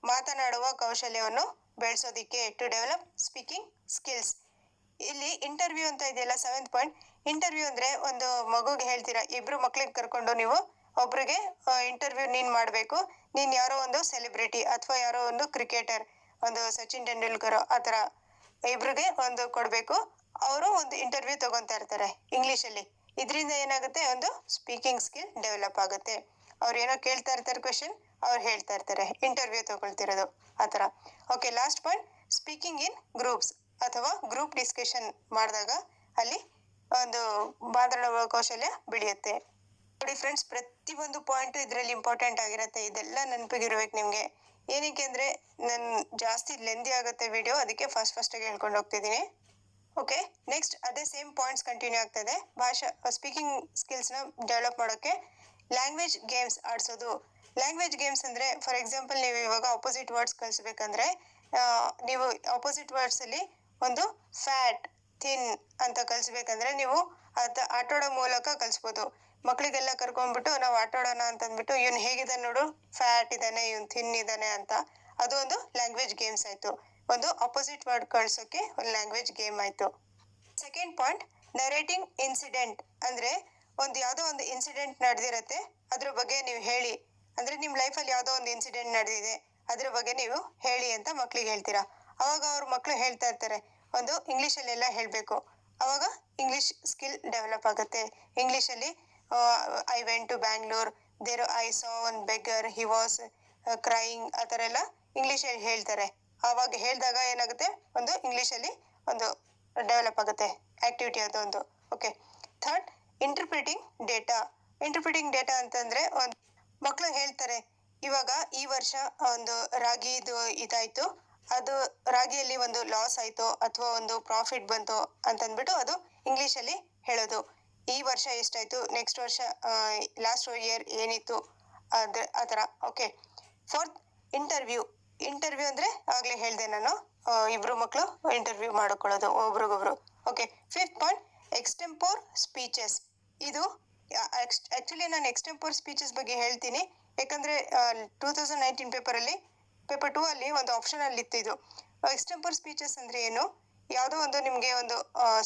ಮಾತನಾಡುವ ಕೌಶಲ್ಯವನ್ನು ಬೆಳೆಸೋದಕ್ಕೆ, ಟು ಡೆವಲಪ್ ಸ್ಪೀಕಿಂಗ್ ಸ್ಕಿಲ್ಸ್. ಇಲ್ಲಿ ಇಂಟರ್ವ್ಯೂ ಅಂತ ಇದೆಯಲ್ಲ, 7th ಪಾಯಿಂಟ್. ಇಂಟರ್ವ್ಯೂ ಅಂದರೆ ಒಂದು ಮಗುಗೆ ಹೇಳ್ತೀರಾ, ಇಬ್ಬರು ಮಕ್ಳಿಗೆ ಕರ್ಕೊಂಡು ನೀವು ಒಬ್ರಿಗೆ ಇಂಟರ್ವ್ಯೂ ನೀನು ಮಾಡಬೇಕು. ನೀನು ಯಾರೋ ಒಂದು ಸೆಲೆಬ್ರಿಟಿ ಅಥವಾ ಯಾರೋ ಒಂದು ಕ್ರಿಕೆಟರ್, ಒಂದು ಸಚಿನ್ ತೆಂಡೂಲ್ಕರ್, ಆ ಥರ ಇಬ್ರಿಗೆ ಒಂದು ಕೊಡಬೇಕು. ಅವರು ಒಂದು ಇಂಟರ್ವ್ಯೂ ತೊಗೊತಾ ಇರ್ತಾರೆ ಇಂಗ್ಲೀಷಲ್ಲಿ. ಇದರಿಂದ ಏನಾಗುತ್ತೆ? ಒಂದು ಸ್ಪೀಕಿಂಗ್ ಸ್ಕಿಲ್ ಡೆವಲಪ್ ಆಗುತ್ತೆ. ಅವ್ರು ಏನೋ ಕೇಳ್ತಾ ಇರ್ತಾರೆ ಕ್ವೆಶನ್, ಅವ್ರು ಹೇಳ್ತಾ ಇರ್ತಾರೆ, ಇಂಟರ್ವ್ಯೂ ತೊಗೊಳ್ತಿರೋದು ಆ ಥರ. Okay, last point speaking in groups ಅಥವಾ ಗ್ರೂಪ್ ಡಿಸ್ಕಷನ್ ಮಾಡಿದಾಗ ಅಲ್ಲಿ ಒಂದು ಮಾತನಾಡುವ ಕೌಶಲ್ಯ ಬೆಳೆಯುತ್ತೆ. ನೋಡಿ ಫ್ರೆಂಡ್ಸ್, ಪ್ರತಿಯೊಂದು ಪಾಯಿಂಟು ಇದರಲ್ಲಿ ಇಂಪಾರ್ಟೆಂಟ್ ಆಗಿರುತ್ತೆ. ಇದೆಲ್ಲ ನೆನಪಿಗಿರ್ಬೇಕು ನಿಮಗೆ. ಏನಕ್ಕೆ ಅಂದರೆ ನಾನು ಜಾಸ್ತಿ ಲೆಂದಿ ಆಗುತ್ತೆ ವಿಡಿಯೋ, ಅದಕ್ಕೆ ಫಸ್ಟಾಗಿ ಹೇಳ್ಕೊಂಡು ಹೋಗ್ತಿದ್ದೀನಿ. ಓಕೆ, ನೆಕ್ಸ್ಟ್ ಅದೇ ಸೇಮ್ ಪಾಯಿಂಟ್ಸ್ ಕಂಟಿನ್ಯೂ ಆಗ್ತದೆ. ಸ್ಪೀಕಿಂಗ್ ಸ್ಕಿಲ್ಸ್ನ ಡೆವಲಪ್ ಮಾಡೋಕ್ಕೆ ಲ್ಯಾಂಗ್ವೇಜ್ ಗೇಮ್ಸ್ ಆಡಿಸೋದು. ಲ್ಯಾಂಗ್ವೇಜ್ ಗೇಮ್ಸ್ ಅಂದರೆ ಫಾರ್ ಎಕ್ಸಾಂಪಲ್, ನೀವು ಇವಾಗ ಆಪೋಸಿಟ್ ವರ್ಡ್ಸ್ ಕಲಿಸ್ಬೇಕಂದ್ರೆ ನೀವು ಆಪೋಸಿಟ್ ವರ್ಡ್ಸಲ್ಲಿ ಒಂದು ಫ್ಯಾಟ್, ಥಿನ್ ಅಂತ ಕಲಿಸ್ಬೇಕಂದ್ರೆ ನೀವು ಆಟಾಡೋ ಮೂಲಕ ಕಲಿಸ್ಬೋದು. ಮಕ್ಕಳಿಗೆಲ್ಲ ಕರ್ಕೊಂಡ್ಬಿಟ್ಟು ನಾವು ಆಟಾಡೋಣ ಅಂತಂದ್ಬಿಟ್ಟು, ಇವನು ಹೇಗಿದ್ದಾನೆ ನೋಡು, ಫ್ಯಾಟ್ ಇದ್ದಾನೆ, ಇವನು ಥಿನ್ ಇದ್ದಾನೆ ಅಂತ, ಅದು ಒಂದು ಲ್ಯಾಂಗ್ವೇಜ್ ಗೇಮ್ಸ್ ಆಯಿತು. ಒಂದು ಆಪೋಸಿಟ್ ವರ್ಡ್ ಕಳ್ಸೋಕ್ಕೆ ಒಂದು ಲ್ಯಾಂಗ್ವೇಜ್ ಗೇಮ್ ಆಯಿತು. ಸೆಕೆಂಡ್ ಪಾಯಿಂಟ್ ನರೇಟಿಂಗ್ ಇನ್ಸಿಡೆಂಟ್ ಅಂದರೆ ಯಾವುದೋ ಒಂದು ಇನ್ಸಿಡೆಂಟ್ ನಡೆದಿರುತ್ತೆ, ಅದ್ರ ಬಗ್ಗೆ ನೀವು ಹೇಳಿ. ಅಂದರೆ ನಿಮ್ಮ ಲೈಫಲ್ಲಿ ಯಾವುದೋ ಒಂದು ಇನ್ಸಿಡೆಂಟ್ ನಡೆದಿದೆ, ಅದ್ರ ಬಗ್ಗೆ ನೀವು ಹೇಳಿ ಅಂತ ಮಕ್ಳಿಗೆ ಹೇಳ್ತೀರಾ. ಆವಾಗ ಅವ್ರ ಮಕ್ಕಳು ಹೇಳ್ತಾ ಇರ್ತಾರೆ, ಒಂದು ಇಂಗ್ಲೀಷಲ್ಲೆಲ್ಲ ಹೇಳಬೇಕು. ಆವಾಗ ಇಂಗ್ಲೀಷ್ ಸ್ಕಿಲ್ ಡೆವಲಪ್ ಆಗುತ್ತೆ. ಇಂಗ್ಲೀಷಲ್ಲಿ I went to Bangalore, I saw one beggar, he was crying, ಆ ಥರ ಎಲ್ಲ ಇಂಗ್ಲೀಷಲ್ಲಿ ಹೇಳ್ತಾರೆ. ಆವಾಗ ಹೇಳಿದಾಗ ಏನಾಗುತ್ತೆ? ಒಂದು ಇಂಗ್ಲೀಷಲ್ಲಿ ಒಂದು ಡೆವಲಪ್ ಆಗುತ್ತೆ ಆ್ಯಕ್ಟಿವಿಟಿ ಅದೊಂದು. Okay, third interpreting data. Interpreting data ಅಂತಂದರೆ ಒಂದು ಮಕ್ಕಳು ಹೇಳ್ತಾರೆ, ಇವಾಗ ಈ ವರ್ಷ ಒಂದು ರಾಗಿದು ಇದಾಯಿತು, ಅದು ರಾಗಿಯಲ್ಲಿ ಒಂದು ಲಾಸ್ ಆಯಿತು ಅಥವಾ ಒಂದು ಪ್ರಾಫಿಟ್ ಬಂತು ಅಂತಂದ್ಬಿಟ್ಟು ಅದು ಇಂಗ್ಲೀಷಲ್ಲಿ ಹೇಳೋದು. ಈ ವರ್ಷ ಎಷ್ಟಾಯಿತು, ನೆಕ್ಸ್ಟ್ ವರ್ಷ ಲಾಸ್ಟ್ ಇಯರ್ ಏನಿತ್ತು, ಆ ಥರ. ಓಕೆ. ಫೋರ್ತ್, ಇಂಟರ್ವ್ಯೂ ಅಂದರೆ ಆಗಲೇ ಹೇಳಿದೆ ನಾನು, ಇಬ್ಬರು ಮಕ್ಕಳು ಇಂಟರ್ವ್ಯೂ ಮಾಡ್ಕೊಳ್ಳೋದು ಒಬ್ರಿಗೊಬ್ರು. Okay. Fifth point, extempore speeches. ಇದು ಆ್ಯಕ್ಚುಲಿ ನಾನು ಎಕ್ಸ್ಟೆಂಪೋರ್ ಸ್ಪೀಚಸ್ ಬಗ್ಗೆ ಹೇಳ್ತೀನಿ, ಯಾಕಂದರೆ 2019 ಪೇಪರ್ 2 ಅಲ್ಲಿ ಒಂದು ಆಪ್ಷನಲ್ಲಿ ಇತ್ತು ಇದು. ಎಕ್ಸ್ಟೆಂಪೋರ್ ಸ್ಪೀಚಸ್ ಅಂದರೆ ಏನು? ಯಾವುದೋ ಒಂದು ನಿಮಗೆ ಒಂದು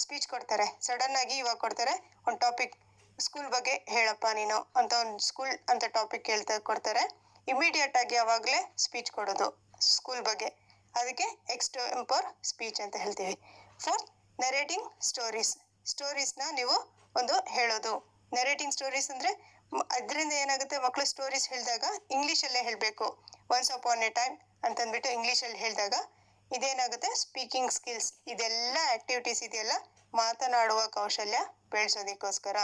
ಸ್ಪೀಚ್ ಕೊಡ್ತಾರೆ, ಸಡನ್ನಾಗಿ ಇವಾಗ ಕೊಡ್ತಾರೆ, ಒಂದು ಟಾಪಿಕ್, ಸ್ಕೂಲ್ ಬಗ್ಗೆ ಹೇಳಪ್ಪ ನೀನು ಅಂತ ಒಂದು ಸ್ಕೂಲ್ ಅಂತ ಟಾಪಿಕ್ ಕೊಡ್ತಾರೆ. ಇಮಿಡಿಯೇಟ್ ಆಗಿ ಅವಾಗಲೇ ಸ್ಪೀಚ್ ಕೊಡೋದು ಸ್ಕೂಲ್ ಬಗ್ಗೆ, ಅದಕ್ಕೆ ಎಕ್ಸ್ಟೆಂಪೋರ್ ಸ್ಪೀಚ್ ಅಂತ ಹೇಳ್ತೀವಿ. ಫೋರ್ತ್, ನರೇಟಿಂಗ್ ಸ್ಟೋರೀಸ್ನ ನೀವು ಒಂದು ಹೇಳೋದು. ನರೇಟಿಂಗ್ ಸ್ಟೋರೀಸ್ ಅಂದರೆ ಅದರಿಂದ ಏನಾಗುತ್ತೆ, ಮಕ್ಕಳು ಸ್ಟೋರೀಸ್ ಹೇಳಿದಾಗ ಇಂಗ್ಲೀಷಲ್ಲೇ ಹೇಳಬೇಕು. ಒನ್ಸ್ ಅಪಾನ್ ಎ ಟೈಮ್ ಅಂತಂದ್ಬಿಟ್ಟು ಇಂಗ್ಲೀಷಲ್ಲಿ ಹೇಳಿದಾಗ ಇದೇನಾಗುತ್ತೆ, ಸ್ಪೀಕಿಂಗ್ ಸ್ಕಿಲ್ಸ್, ಇದೆಲ್ಲ ಆ್ಯಕ್ಟಿವಿಟೀಸ್ ಇದೆಯಲ್ಲ ಮಾತನಾಡುವ ಕೌಶಲ್ಯ ಬೆಳೆಸೋದಕ್ಕೋಸ್ಕರ.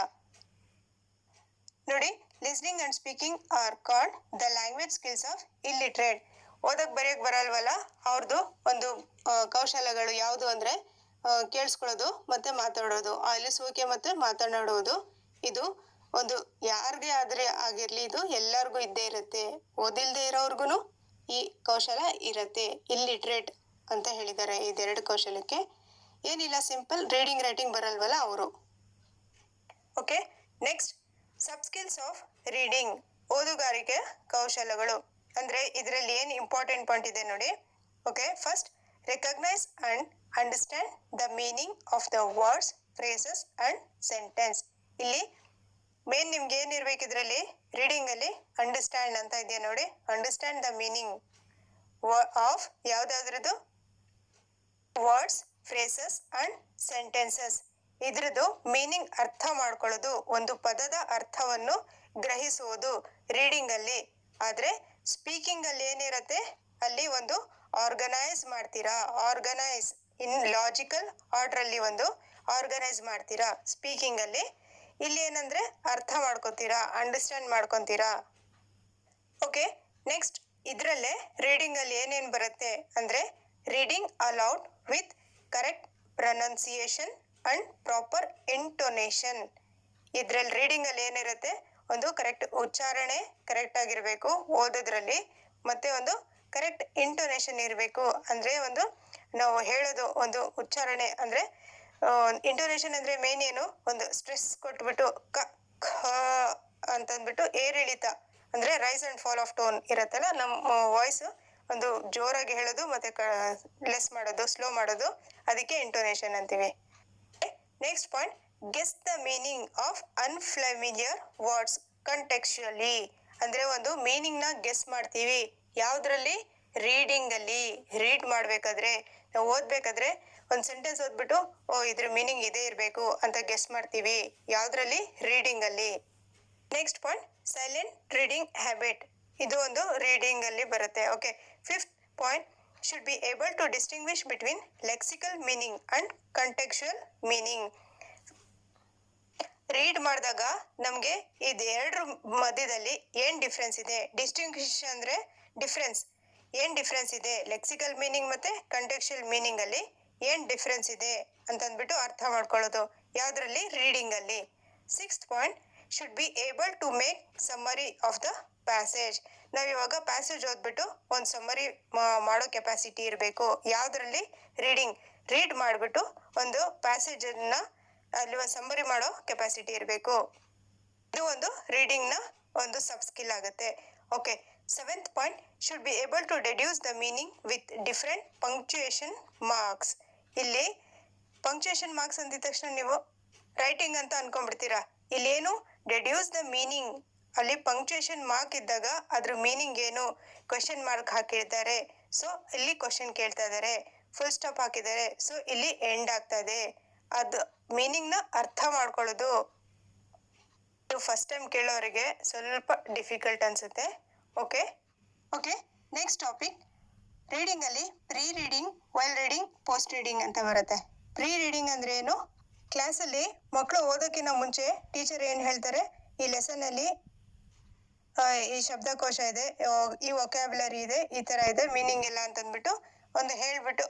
ನೋಡಿ, listening and speaking are called the language skills of illiterate. ಓದಕ್ಕೆ ಬರೆಯೋಕ್ಕೆ ಬರಲ್ವಲ್ಲ ಅವ್ರದ್ದು ಒಂದು ಕೌಶಲ್ಯಗಳು ಯಾವುದು ಅಂದರೆ ಕೇಳಿಸ್ಕೊಳ್ಳೋದು ಮತ್ತು ಮಾತಾಡೋದು, ಆಲಿಸುವಿಕೆ ಮತ್ತು ಮಾತನಾಡುವುದು. ಇದು ಒಂದು ಯಾರಿಗೆ ಆದರೆ ಆಗಿರಲಿ, ಇದು ಎಲ್ಲರಿಗೂ ಇದ್ದೇ ಇರುತ್ತೆ. ಓದಿಲ್ಲದೆ ಇರೋರ್ಗು ಈ ಕೌಶಲ್ಯ ಇರುತ್ತೆ. ಇಲ್ಲಿಟ್ರೇಟ್ ಅಂತ ಹೇಳಿದ್ದಾರೆ ಇದೆರಡು ಕೌಶಲ್ಯಕ್ಕೆ. ಏನಿಲ್ಲ, ಸಿಂಪಲ್ ರೀಡಿಂಗ್ ರೈಟಿಂಗ್ ಬರಲ್ವಲ್ಲ ಅವರು. Okay. Next, sub skills of reading, ಓದುಗಾರಿಕೆ ಕೌಶಲ್ಯಗಳು. ಅಂದರೆ ಇದರಲ್ಲಿ ಏನು ಇಂಪಾರ್ಟೆಂಟ್ ಪಾಯಿಂಟ್ ಇದೆ ನೋಡಿ. Okay. First, recognise and understand the meaning of the words, phrases and sentence. ಇಲ್ಲಿ ಮೇನ್ ನಿಮ್ಗೆ ಏನಿರ್ಬೇಕು ಇದರಲ್ಲಿ ರೀಡಿಂಗಲ್ಲಿ, ಅಂಡರ್ಸ್ಟ್ಯಾಂಡ್ ಅಂತ ಇದೆಯಾ ನೋಡಿ. ಅಂಡರ್ಸ್ಟ್ಯಾಂಡ್ ದ ಮೀನಿಂಗ್ ಆಫ್ ಯಾವುದಾದ್ರದ್ದು ವರ್ಡ್ಸ್, ಫ್ರೇಸಸ್ ಆ್ಯಂಡ್ ಸೆಂಟೆನ್ಸಸ್. ಇದ್ರದ್ದು ಮೀನಿಂಗ್ ಅರ್ಥ ಮಾಡ್ಕೊಳ್ಳೋದು, ಒಂದು ಪದದ ಅರ್ಥವನ್ನು ಗ್ರಹಿಸುವುದು ರೀಡಿಂಗಲ್ಲಿ. ಆದರೆ ಸ್ಪೀಕಿಂಗಲ್ಲಿ ಏನಿರುತ್ತೆ, ಅಲ್ಲಿ ಒಂದು ಆರ್ಗನೈಸ್ ಮಾಡ್ತೀರಾ, ಆರ್ಗನೈಸ್ ಇನ್ ಲಾಜಿಕಲ್ ಆರ್ಡ್ರಲ್ಲಿ ಒಂದು ಆರ್ಗನೈಸ್ ಮಾಡ್ತೀರಾ ಸ್ಪೀಕಿಂಗಲ್ಲಿ. ಇಲ್ಲಿ ಏನಂದರೆ ಅರ್ಥ ಮಾಡ್ಕೊತೀರಾ, ಅಂಡರ್ಸ್ಟ್ಯಾಂಡ್ ಮಾಡ್ಕೊತೀರಾ. ಓಕೆ. ನೆಕ್ಸ್ಟ್, ಇದರಲ್ಲೇ ರೀಡಿಂಗಲ್ಲಿ ಏನೇನು ಬರುತ್ತೆ ಅಂದರೆ reading aloud with correct pronunciation and proper intonation. ಇದರಲ್ಲಿ ರೀಡಿಂಗಲ್ಲಿ ಏನಿರುತ್ತೆ, ಒಂದು ಕರೆಕ್ಟ್ ಉಚ್ಚಾರಣೆ ಕರೆಕ್ಟಾಗಿರಬೇಕು ಓದೋದ್ರಲ್ಲಿ, ಮತ್ತು ಒಂದು ಕರೆಕ್ಟ್ ಇಂಟೊನೇಷನ್ ಇರಬೇಕು. ಅಂದರೆ ಒಂದು ನಾವು ಹೇಳೋದು ಒಂದು ಉಚ್ಚಾರಣೆ ಅಂದರೆ ಇಂಟೊನೇಷನ್ ಅಂದರೆ ಮೇನ್ ಏನು, ಒಂದು ಸ್ಟ್ರೆಸ್ ಕೊಟ್ಬಿಟ್ಟು ಕ ಅಂತಂದ್ಬಿಟ್ಟು ಏರ್ ಇಳಿತ ಅಂದರೆ rise and fall of tone ಇರುತ್ತಲ್ಲ, ನಮ್ಮ ವಾಯ್ಸು ಒಂದು ಜೋರಾಗಿ ಹೇಳೋದು ಮತ್ತು ಲೆಸ್ ಮಾಡೋದು, ಸ್ಲೋ ಮಾಡೋದು, ಅದಕ್ಕೆ ಇಂಟೊನೇಷನ್ ಅಂತೀವಿ. Next point, guess the meaning of unfamiliar words contextually. ಅಂದರೆ ಒಂದು ಮೀನಿಂಗ್ನ ಗೆಸ್ ಮಾಡ್ತೀವಿ ಯಾವುದರಲ್ಲಿ, ರೀಡಿಂಗಲ್ಲಿ. ರೀಡ್ ಮಾಡಬೇಕಾದ್ರೆ, ನಾವು ಓದಬೇಕಾದ್ರೆ ಒಂದು ಸೆಂಟೆನ್ಸ್ ಓದ್ಬಿಟ್ಟು ಇದ್ರ ಮೀನಿಂಗ್ ಇದೇ ಇರಬೇಕು ಅಂತ ಗೆಸ್ ಮಾಡ್ತೀವಿ ಯಾವುದರಲ್ಲಿ, ರೀಡಿಂಗಲ್ಲಿ. Next point, silent reading habit. ಇದು ಒಂದು ರೀಡಿಂಗಲ್ಲಿ ಬರುತ್ತೆ. Okay. Fifth point, should be able to distinguish between lexical meaning and contextual meaning. Read ಮಾಡಿದಾಗ ನಮಗೆ ಇದೆರಡರ ಮಧ್ಯದಲ್ಲಿ ಏನು ಡಿಫ್ರೆನ್ಸ್ ಇದೆ, ಡಿಸ್ಟಿಂಗ್ವಿಷ್ ಅಂದರೆ ಡಿಫ್ರೆನ್ಸ್, ಏನು ಡಿಫ್ರೆನ್ಸ್ ಇದೆ ಲೆಕ್ಸಿಕಲ್ ಮೀನಿಂಗ್ ಮತ್ತು ಕಂಟೆಕ್ಚುಯಲ್ ಮೀನಿಂಗಲ್ಲಿ ಏನು ಡಿಫ್ರೆನ್ಸ್ ಇದೆ ಅಂತಂದ್ಬಿಟ್ಟು ಅರ್ಥ ಮಾಡ್ಕೊಳ್ಳೋದು ಯಾವುದರಲ್ಲಿ, ರೀಡಿಂಗಲ್ಲಿ. Sixth point, should be able to make summary of the passage. ನಾವಿವಾಗ ಪ್ಯಾಸೇಜ್ ಓದ್ಬಿಟ್ಟು ಒಂದು ಸಮ್ಮರಿ ಮಾಡೋ ಕೆಪಾಸಿಟಿ ಇರಬೇಕು ಯಾವುದರಲ್ಲಿ, ರೀಡ್ ಮಾಡಿಬಿಟ್ಟು ಒಂದು ಪ್ಯಾಸೇಜನ್ನು ಅಲ್ಲಿ ಒಂದು ಸಮ್ಮರಿ ಮಾಡೋ ಕೆಪಾಸಿಟಿ ಇರಬೇಕು. ಇದು ಒಂದು ರೀಡಿಂಗ್ನ ಒಂದು ಸಬ್ ಸ್ಕಿಲ್ ಆಗುತ್ತೆ. Okay. Seventh point, should be able to deduce the meaning with different punctuation marks. ಇಲ್ಲಿ ಪಂಕ್ಚುಯೇಷನ್ ಮಾರ್ಕ್ಸ್ ಅಂದಿದ ತಕ್ಷಣ ನೀವು ರೈಟಿಂಗ್ ಅಂತ ಅನ್ಕೊಂಡ್ಬಿಡ್ತೀರಾ. ಇಲ್ಲೇನು ಡೆಡ್ಯೂಸ್ ದ ಮೀನಿಂಗ್, ಅಲ್ಲಿ ಪಂಕ್ಚುಯೇಷನ್ ಮಾರ್ಕ್ ಇದ್ದಾಗ ಅದ್ರ ಮೀನಿಂಗ್ ಏನು, ಕ್ವೆಶನ್ ಮಾರ್ಕ್ ಹಾಕಿರ್ತಾರೆ, ಸೊ ಇಲ್ಲಿ ಕ್ವೆಶನ್ ಕೇಳ್ತಾ ಇದ್ದಾರೆ. ಫುಲ್ ಸ್ಟಾಪ್ ಹಾಕಿದ್ದಾರೆ, ಸೊ ಇಲ್ಲಿ ಎಂಡ್ ಆಗ್ತಾ ಇದೆ. ಅದು ಮೀನಿಂಗ್ನ ಅರ್ಥ ಮಾಡ್ಕೊಳ್ಳೋದು ಫಸ್ಟ್ ಟೈಮ್ ಕೇಳೋರಿಗೆ ಸ್ವಲ್ಪ ಡಿಫಿಕಲ್ಟ್ ಅನಿಸುತ್ತೆ. ಓಕೆ. ನೆಕ್ಸ್ಟ್ ಟಾಪಿಕ್, ರೀಡಿಂಗಲ್ಲಿ pre reading, while reading, post reading ಅಂತ ಬರುತ್ತೆ. ಪ್ರೀ ರೀಡಿಂಗ್ ಅಂದರೆ ಏನು, ಕ್ಲಾಸಲ್ಲಿ ಮಕ್ಕಳು ಓದೋಕ್ಕಿಂತ ಮುಂಚೆ ಟೀಚರ್ ಏನು ಹೇಳ್ತಾರೆ, ಈ ಲೆಸನಲ್ಲಿ ಈ ಶಬ್ದಕೋಶ ಇದೆ, ಈ ವೊಕ್ಯಾಬ್ಯುಲರಿ ಇದೆ, ಈ ಥರ ಇದೆ, ಮೀನಿಂಗ್ ಎಲ್ಲ ಅಂತಂದ್ಬಿಟ್ಟು ಒಂದು ಹೇಳ್ಬಿಟ್ಟು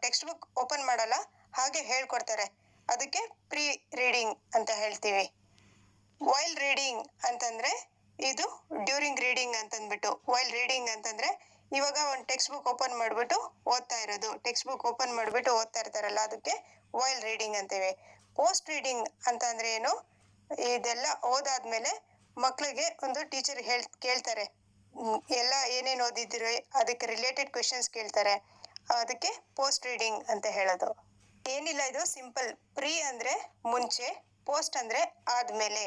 ಟೆಕ್ಸ್ಟ್ ಬುಕ್ ಓಪನ್ ಮಾಡಲ್ಲ, ಹಾಗೆ ಹೇಳ್ಕೊಡ್ತಾರೆ. ಅದಕ್ಕೆ ಪ್ರೀ ರೀಡಿಂಗ್ ಅಂತ ಹೇಳ್ತೀವಿ. ವೈಲ್ ರೀಡಿಂಗ್ ಅಂತಂದರೆ ಇದು ಡ್ಯೂರಿಂಗ್ ರೀಡಿಂಗ್ ಅಂತಂದ್ಬಿಟ್ಟು. ವೈಲ್ ರೀಡಿಂಗ್ ಅಂತಂದರೆ ಇವಾಗ ಒಂದು ಟೆಕ್ಸ್ಟ್ ಬುಕ್ ಓಪನ್ ಮಾಡಿಬಿಟ್ಟು ಓದ್ತಾ ಇರೋದು, ಟೆಕ್ಸ್ಟ್ ಬುಕ್ ಓಪನ್ ಮಾಡಿಬಿಟ್ಟು ಓದ್ತಾ ಇರ್ತಾರಲ್ಲ, ಅದಕ್ಕೆ ವೈಲ್ ರೀಡಿಂಗ್ ಅಂತೀವಿ. ಪೋಸ್ಟ್ ರೀಡಿಂಗ್ ಅಂತಂದರೆ ಏನು, ಇದೆಲ್ಲ ಓದಾದ್ಮೇಲೆ ಮಕ್ಕಳಿಗೆ ಒಂದು ಟೀಚರ್ ಕೇಳ್ತಾರೆ, ಎಲ್ಲ ಏನೇನು ಓದಿದ್ದೀರಿ ಅದಕ್ಕೆ ರಿಲೇಟೆಡ್ ಕ್ವೆಶನ್ಸ್ ಕೇಳ್ತಾರೆ, ಅದಕ್ಕೆ ಪೋಸ್ಟ್ ರೀಡಿಂಗ್ ಅಂತ ಹೇಳೋದು. ಏನಿಲ್ಲ, ಇದು ಸಿಂಪಲ್. ಪ್ರೀ ಅಂದರೆ ಮುಂಚೆ, ಪೋಸ್ಟ್ ಅಂದರೆ ಆದಮೇಲೆ.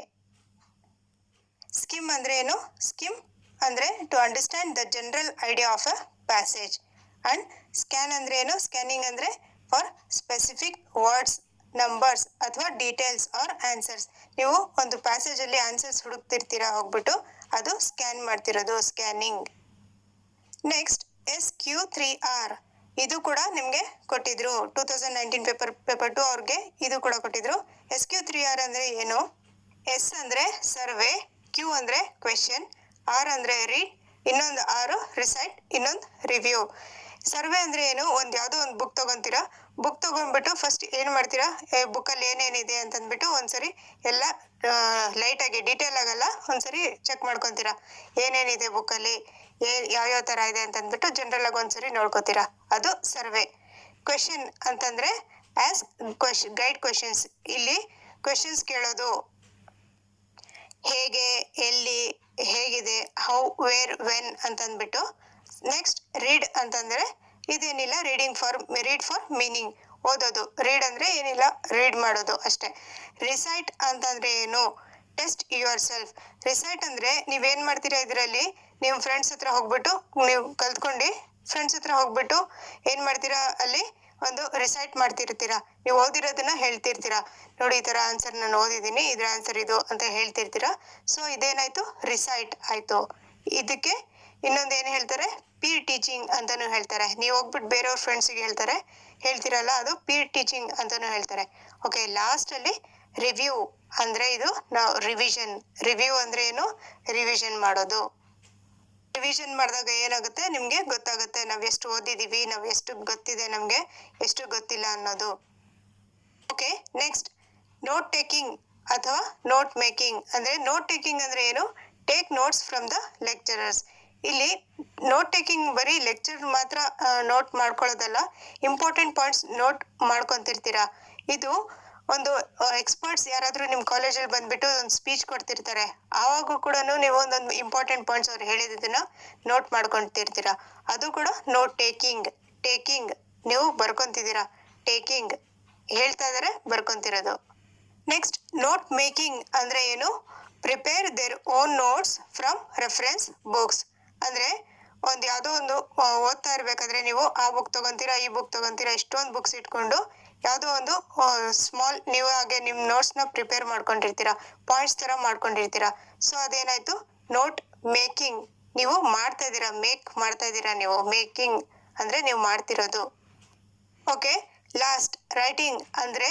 ಸ್ಕಿಮ್ ಅಂದರೆ ಏನು, ಸ್ಕಿಮ್ ಅಂದರೆ to understand the general idea of a passage. And scan ಅಂದರೆ ಏನು, ಸ್ಕ್ಯಾನಿಂಗ್ ಅಂದರೆ ಫಾರ್ ಸ್ಪೆಸಿಫಿಕ್ ವರ್ಡ್ಸ್, ನಂಬರ್ಸ್ ಅಥವಾ ಡೀಟೇಲ್ಸ್ ಆರ್ ಆನ್ಸರ್ಸ್. ನೀವು ಒಂದು ಪ್ಯಾಸೇಜಲ್ಲಿ ಆನ್ಸರ್ಸ್ ಹುಡುಕ್ತಿರ್ತೀರಾ ಹೋಗ್ಬಿಟ್ಟು, ಅದು ಸ್ಕ್ಯಾನ್ ಮಾಡ್ತಿರೋದು, ಸ್ಕ್ಯಾನಿಂಗ್. ನೆಕ್ಸ್ಟ್ SQ3R, ಇದು ಕೂಡ ನಿಮಗೆ ಕೊಟ್ಟಿದ್ರು 2019 ಪೇಪರ್ 2 ಅವ್ರಿಗೆ ಇದು ಕೂಡ ಕೊಟ್ಟಿದ್ರು. SQ3R ಅಂದರೆ ಏನು, S ಅಂದರೆ ಸರ್ವೆ, Q ಅಂದರೆ ಕ್ವೆಶನ್, R ಅಂದರೆ ರೀಡ್, ಇನ್ನೊಂದು R ರಿಸೈಟ್, ಇನ್ನೊಂದು ರಿವ್ಯೂ. ಸರ್ವೆ ಅಂದರೆ ಏನು, ಯಾವುದೋ ಒಂದು ಬುಕ್ ತೊಗೊತೀರಾ, ಬುಕ್ ತೊಗೊಂಡ್ಬಿಟ್ಟು ಫಸ್ಟ್ ಏನು ಮಾಡ್ತೀರಾ, ಬುಕ್ಕಲ್ಲಿ ಏನೇನಿದೆ ಅಂತಂದ್ಬಿಟ್ಟು ಒಂದ್ಸರಿ ಎಲ್ಲ ಲೈಟಾಗಿ ಡೀಟೇಲ್ ಆಗಲ್ಲ, ಒಂದ್ಸರಿ ಚೆಕ್ ಮಾಡ್ಕೊತೀರಾ ಏನೇನಿದೆ ಬುಕ್ಕಲ್ಲಿ, ಯಾವ್ಯಾವ ಥರ ಇದೆ ಅಂತಂದ್ಬಿಟ್ಟು ಜನರಲ್ ಆಗಿ ಒಂದ್ಸರಿ ನೋಡ್ಕೋತೀರಾ, ಅದು ಸರ್ವೆ. ಕ್ವೆಶನ್ ಅಂತಂದರೆ ಗೈಡ್ ಕ್ವೆಶನ್ಸ್. ಇಲ್ಲಿ ಕ್ವೆಶನ್ಸ್ ಕೇಳೋದು, ಹೇಗೆ, ಎಲ್ಲಿ, ಹೇಗಿದೆ, ಹೌ, ವೇರ್, ವೆನ್ ಅಂತಂದ್ಬಿಟ್ಟು. ನೆಕ್ಸ್ಟ್ ರೀಡ್ ಅಂತಂದರೆ ಇದೇನಿಲ್ಲ, ರೀಡ್ ಫಾರ್ ಮೀನಿಂಗ್, ಓದೋದು. ರೀಡ್ ಅಂದರೆ ಏನಿಲ್ಲ, ರೀಡ್ ಮಾಡೋದು ಅಷ್ಟೇ. ರಿಸೈಟ್ ಅಂತಂದರೆ ಏನು, ಟೆಸ್ಟ್ ಯುವರ್ ಸೆಲ್ಫ್. ರಿಸೈಟ್ ಅಂದರೆ ನೀವೇನು ಮಾಡ್ತೀರಾ, ಇದರಲ್ಲಿ ನೀವು ಫ್ರೆಂಡ್ಸ್ ಹತ್ರ ಹೋಗ್ಬಿಟ್ಟು, ನೀವು ಕಲ್ತ್ಕೊಂಡು ಫ್ರೆಂಡ್ಸ್ ಹತ್ರ ಹೋಗ್ಬಿಟ್ಟು ಏನು ಮಾಡ್ತೀರಾ, ಅಲ್ಲಿ ಒಂದು ರಿಸೈಟ್ ಮಾಡ್ತಿರ್ತೀರಾ, ನೀವು ಓದಿರೋದನ್ನ ಹೇಳ್ತಿರ್ತೀರಾ, ನೋಡಿ ಈ ಥರ ಆನ್ಸರ್ ನಾನು ಓದಿದ್ದೀನಿ, ಇದ್ರ ಆನ್ಸರ್ ಇದು ಅಂತ ಹೇಳ್ತಿರ್ತೀರಾ. ಸೊ ಇದೇನಾಯಿತು, ರಿಸೈಟ್ ಆಯಿತು. ಇದಕ್ಕೆ ಇನ್ನೊಂದು ಏನು ಹೇಳ್ತಾರೆ, ಪೀರ್ ಟೀಚಿಂಗ್ ಅಂತಲೂ ಹೇಳ್ತಾರೆ. ನೀವು ಹೋಗ್ಬಿಟ್ಟು ಬೇರೆಯವ್ರ ಫ್ರೆಂಡ್ಸಿಗೆ ಹೇಳ್ತೀರಲ್ಲ, ಅದು ಪೀರ್ ಟೀಚಿಂಗ್ ಅಂತಲೂ ಹೇಳ್ತಾರೆ. ಓಕೆ, ಲಾಸ್ಟಲ್ಲಿ ರಿವ್ಯೂ ಅಂದರೆ ಇದು ನಾವು ರಿವಿಷನ್. ರಿವ್ಯೂ ಅಂದರೆ ಏನು, ರಿವಿಷನ್ ಮಾಡೋದು. ರಿವಿಷನ್ ಮಾಡಿದಾಗ ಏನಾಗುತ್ತೆ, ನಿಮಗೆ ಗೊತ್ತಾಗುತ್ತೆ ನಾವು ಎಷ್ಟು ಓದಿದ್ದೀವಿ, ನಾವು ಎಷ್ಟು ಗೊತ್ತಿದೆ ನಮಗೆ, ಎಷ್ಟು ಗೊತ್ತಿಲ್ಲ ಅನ್ನೋದು. ಓಕೆ, ನೆಕ್ಸ್ಟ್ ನೋಟ್ ಟೇಕಿಂಗ್ ಅಥವಾ ನೋಟ್ ಮೇಕಿಂಗ್. ಅಂದರೆ ನೋಟ್ ಟೇಕಿಂಗ್ ಅಂದರೆ ಏನು, take notes from the lecturers. ಇಲ್ಲಿ ನೋಟ್ ಟೇಕಿಂಗ್ ಬರೀ ಲೆಕ್ಚರ್ ಮಾತ್ರ ನೋಟ್ ಮಾಡ್ಕೊಳ್ಳೋದಲ್ಲ, ಇಂಪಾರ್ಟೆಂಟ್ ಪಾಯಿಂಟ್ಸ್ ನೋಟ್ ಮಾಡ್ಕೊತಿರ್ತೀರಾ. ಇದು ಒಂದು ಎಕ್ಸ್ಪರ್ಟ್ಸ್ ಯಾರಾದರೂ ನಿಮ್ಮ ಕಾಲೇಜಲ್ಲಿ ಬಂದುಬಿಟ್ಟು ಒಂದು ಸ್ಪೀಚ್ ಕೊಡ್ತಿರ್ತಾರೆ, ಆವಾಗೂ ಕೂಡ ನೀವು ಒಂದೊಂದು ಇಂಪಾರ್ಟೆಂಟ್ ಪಾಯಿಂಟ್ಸ್ ಅವ್ರು ಹೇಳಿದ್ದನ್ನು ನೋಟ್ ಮಾಡ್ಕೊತಿರ್ತೀರ, ಅದು ಕೂಡ ನೋಟ್ ಟೇಕಿಂಗ್. ಟೇಕಿಂಗ್ ನೀವು ಬರ್ಕೊತಿದ್ದೀರಾ, ಟೇಕಿಂಗ್ ಹೇಳ್ತಾ ಇದ್ದಾರೆ ಬರ್ಕೊತಿರೋದು. ನೆಕ್ಸ್ಟ್ ನೋಟ್ ಮೇಕಿಂಗ್ ಅಂದರೆ ಏನು, prepare their own notes from reference books. ಅಂದರೆ ಯಾವುದೋ ಒಂದು ಓದ್ತಾ ಇರಬೇಕಾದ್ರೆ ನೀವು ಆ ಬುಕ್ ತೊಗೊತೀರಾ, ಈ ಬುಕ್ ತೊಗೊತೀರಾ, ಇಷ್ಟೊಂದು ಬುಕ್ಸ್ ಇಟ್ಕೊಂಡು ಯಾವುದೋ ಒಂದು ಸ್ಮಾಲ್ ನೀವು ಹಾಗೆ ನಿಮ್ಮ ನೋಟ್ಸ್ನ ಪ್ರಿಪೇರ್ ಮಾಡ್ಕೊಂಡಿರ್ತೀರಾ, ಪಾಯಿಂಟ್ಸ್ ಥರ ಮಾಡ್ಕೊಂಡಿರ್ತೀರಾ. ಸೊ ಅದೇನಾಯಿತು, ನೋಟ್ ಮೇಕಿಂಗ್. ನೀವು ಮಾಡ್ತಾ ಇದ್ದೀರಾ, ಮೇಕ್ ಮಾಡ್ತಾ ಇದ್ದೀರಾ ನೀವು. ಮೇಕಿಂಗ್ ಅಂದರೆ ನೀವು ಮಾಡ್ತಿರೋದು. ಓಕೆ, ಲಾಸ್ಟ್ ರೈಟಿಂಗ್ ಅಂದರೆ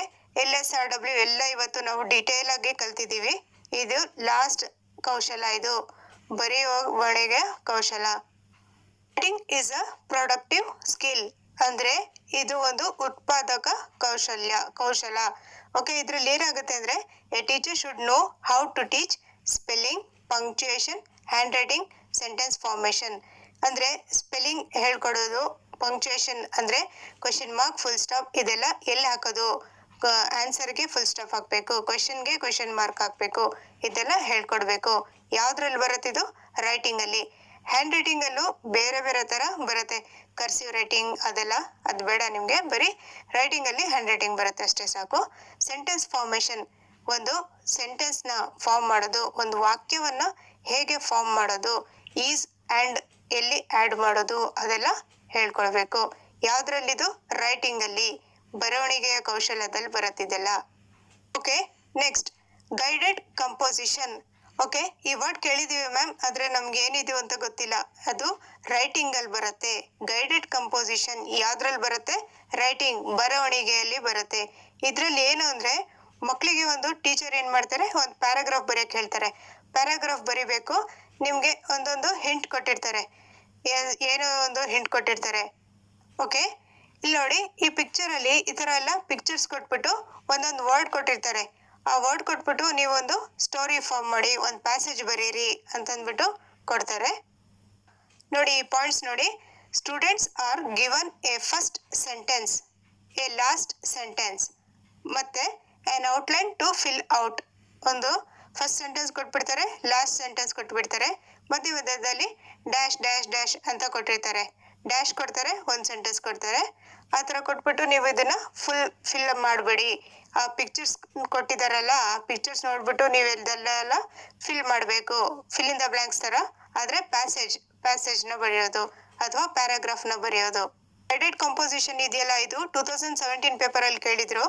LSRW ಎಲ್ಲ ಇವತ್ತು ನಾವು ಡೀಟೇಲ್ ಆಗಿ ಕಲ್ತಿದ್ದೀವಿ. ಇದು ಲಾಸ್ಟ್ ಕೌಶಲ, ಇದು ಬರೆಯುವವರೆಗೆ ಕೌಶಲ. Writing is a productive skill ಅಂದರೆ ಇದು ಒಂದು ಉತ್ಪಾದಕ ಕೌಶಲ. ಓಕೆ, ಇದರಲ್ಲಿ ಏನಾಗುತ್ತೆ ಅಂದರೆ a teacher should know how to teach spelling, punctuation, handwriting, sentence formation. ಅಂದರೆ ಸ್ಪೆಲ್ಲಿಂಗ್ ಹೇಳ್ಕೊಡೋದು, ಪಂಕ್ಚುಯೇಷನ್ ಅಂದರೆ ಕ್ವೆಶನ್ ಮಾರ್ಕ್, ಫುಲ್ ಸ್ಟಾಪ್, ಇದೆಲ್ಲ ಎಲ್ಲಿ ಹಾಕೋದು, ಆನ್ಸರ್ಗೆ ಫುಲ್ ಸ್ಟಾಪ್ ಹಾಕಬೇಕು, ಕ್ವೆಶನ್ಗೆ ಕ್ವೆಶನ್ ಮಾರ್ಕ್ ಹಾಕಬೇಕು, ಇದೆಲ್ಲ ಹೇಳ್ಕೊಡ್ಬೇಕು. ಯಾವುದ್ರಲ್ಲಿ ಬರುತ್ತಿದ್ದು, ರೈಟಿಂಗಲ್ಲಿ. ಹ್ಯಾಂಡ್ ರೈಟಿಂಗಲ್ಲೂ ಬೇರೆ ಬೇರೆ ಥರ ಬರುತ್ತೆ, ಕರ್ಸಿವ್ ರೈಟಿಂಗ್ ಅದೆಲ್ಲ, ಅದು ಬೇಡ ನಿಮಗೆ, ಬರೀ ರೈಟಿಂಗಲ್ಲಿ ಹ್ಯಾಂಡ್ ರೈಟಿಂಗ್ ಬರುತ್ತೆ ಅಷ್ಟೇ ಸಾಕು. ಸೆಂಟೆನ್ಸ್ ಫಾರ್ಮೇಷನ್, ಒಂದು ಸೆಂಟೆನ್ಸ್ನ ಫಾರ್ಮ್ ಮಾಡೋದು, ಒಂದು ವಾಕ್ಯವನ್ನು ಹೇಗೆ ಫಾರ್ಮ್ ಮಾಡೋದು, ಈಸ್ ಆ್ಯಂಡ್ ಎಲ್ಲಿ ಆ್ಯಡ್ ಮಾಡೋದು, ಅದೆಲ್ಲ ಹೇಳ್ಕೊಳ್ಬೇಕು. ಯಾವುದ್ರಲ್ಲಿದು, ರೈಟಿಂಗಲ್ಲಿ, ಬರವಣಿಗೆಯ ಕೌಶಲ್ಯದಲ್ಲಿ ಬರುತ್ತಿದ್ದೆಲ್ಲ. Okay, next guided composition. Okay, ಈ ವರ್ಡ್ ಕೇಳಿದ್ದೀವಿ ಮ್ಯಾಮ್, ಆದರೆ ನಮ್ಗೆ ಏನಿದೆ ಅಂತ ಗೊತ್ತಿಲ್ಲ. ಅದು ರೈಟಿಂಗಲ್ಲಿ ಬರುತ್ತೆ. ಗೈಡೆಡ್ ಕಂಪೋಸಿಷನ್ ಯಾವುದ್ರಲ್ಲಿ ಬರುತ್ತೆ, ರೈಟಿಂಗ್, ಬರವಣಿಗೆಯಲ್ಲಿ ಬರುತ್ತೆ. ಇದರಲ್ಲಿ ಏನು ಅಂದರೆ, ಮಕ್ಕಳಿಗೆ ಒಂದು ಟೀಚರ್ ಏನು ಮಾಡ್ತಾರೆ, ಒಂದು ಪ್ಯಾರಾಗ್ರಾಫ್ ಬರೆಯೋಕ್ಕೆ ಹೇಳ್ತಾರೆ. ಪ್ಯಾರಾಗ್ರಾಫ್ ಬರಿಬೇಕು, ನಿಮಗೆ ಒಂದೊಂದು ಹಿಂಟ್ ಕೊಟ್ಟಿರ್ತಾರೆ, ಏನೋ ಒಂದು ಹಿಂಟ್ ಕೊಟ್ಟಿರ್ತಾರೆ. ಓಕೆ, ಇಲ್ಲಿ ನೋಡಿ, ಈ ಪಿಕ್ಚರಲ್ಲಿ ಈ ಥರ ಎಲ್ಲ ಪಿಕ್ಚರ್ಸ್ ಕೊಟ್ಬಿಟ್ಟು ಒಂದೊಂದು ವರ್ಡ್ ಕೊಟ್ಟಿರ್ತಾರೆ. ಆ ವರ್ಡ್ ಕೊಟ್ಬಿಟ್ಟು ನೀವೊಂದು ಸ್ಟೋರಿ ಫಾರ್ಮ್ ಮಾಡಿ, ಒಂದು ಪ್ಯಾಸೇಜ್ ಬರೀರಿ ಅಂತಂದ್ಬಿಟ್ಟು ಕೊಡ್ತಾರೆ. ನೋಡಿ ಈ ಪಾಯಿಂಟ್ಸ್ ನೋಡಿ. Students are given a first sentence, a last sentence, ಮತ್ತೆ an outline to fill out. ಒಂದು ಫಸ್ಟ್ ಸೆಂಟೆನ್ಸ್ ಕೊಟ್ಬಿಡ್ತಾರೆ, ಲಾಸ್ಟ್ ಸೆಂಟೆನ್ಸ್ ಕೊಟ್ಬಿಡ್ತಾರೆ, ಮಧ್ಯದಲ್ಲಿ ಡ್ಯಾಶ್ ಡ್ಯಾಶ್ ಡ್ಯಾಶ್ ಅಂತ ಕೊಟ್ಟಿರ್ತಾರೆ. ಡ್ಯಾಶ್ ಕೊಡ್ತಾರೆ, ಒಂದು ಸೆಂಟೆನ್ಸ್ ಕೊಡ್ತಾರೆ. ಆ ಥರ ಕೊಟ್ಬಿಟ್ಟು ನೀವು ಇದನ್ನು ಫಿಲ್ ಮಾಡಬೇಡಿ. ಆ ಪಿಕ್ಚರ್ಸ್ ಕೊಟ್ಟಿದ್ದಾರಲ್ಲ, ಆ ಪಿಕ್ಚರ್ಸ್ ನೋಡ್ಬಿಟ್ಟು ನೀವು ಇದೆಲ್ಲ ಫಿಲ್ ಮಾಡಬೇಕು, ಫಿಲ್ ಇನ್ ದ ಬ್ಲ್ಯಾಂಕ್ಸ್ ಥರ. ಆದರೆ ಪ್ಯಾಸೇಜ್ನ ಬರೆಯೋದು ಅಥವಾ ಪ್ಯಾರಾಗ್ರಾಫ್ನ ಬರೆಯೋದು. ಎಡಿಟ್ ಕಂಪೋಸಿಷನ್ ಇದೆಯಲ್ಲ, ಇದು 2017 ಪೇಪರಲ್ಲಿ ಕೇಳಿದ್ರು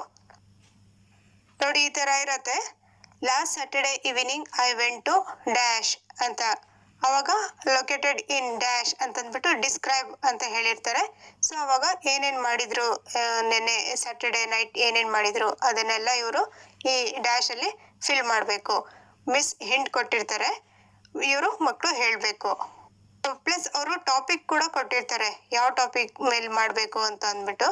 ನೋಡಿ. ಈ ಥರ ಇರತ್ತೆ. Last Saturday evening I went to dash ಅಂತ, ಅವಾಗ ಲೊಕೇಟೆಡ್ ಇನ್ ಡ್ಯಾಶ್ ಅಂತಂದ್ಬಿಟ್ಟು ಡಿಸ್ಕ್ರೈಬ್ ಅಂತ ಹೇಳಿರ್ತಾರೆ. ಸೊ ಅವಾಗ ಏನೇನು ಮಾಡಿದ್ರು, ನೆನ್ನೆ ಸ್ಯಾಟರ್ಡೇ ನೈಟ್ ಏನೇನು ಮಾಡಿದ್ರು ಅದನ್ನೆಲ್ಲ ಇವರು ಈ ಡ್ಯಾಶಲ್ಲಿ ಫಿಲ್ ಮಾಡಬೇಕು. ಮಿಸ್ ಹಿಂಟ್ ಕೊಟ್ಟಿರ್ತಾರೆ, ಇವರು ಮಕ್ಕಳು ಹೇಳಬೇಕು. ಪ್ಲಸ್ ಅವರು ಟಾಪಿಕ್ ಕೂಡ ಕೊಟ್ಟಿರ್ತಾರೆ, ಯಾವ ಟಾಪಿಕ್ ಮೇಲೆ ಮಾಡಬೇಕು ಅಂತ ಅಂದ್ಬಿಟ್ಟು.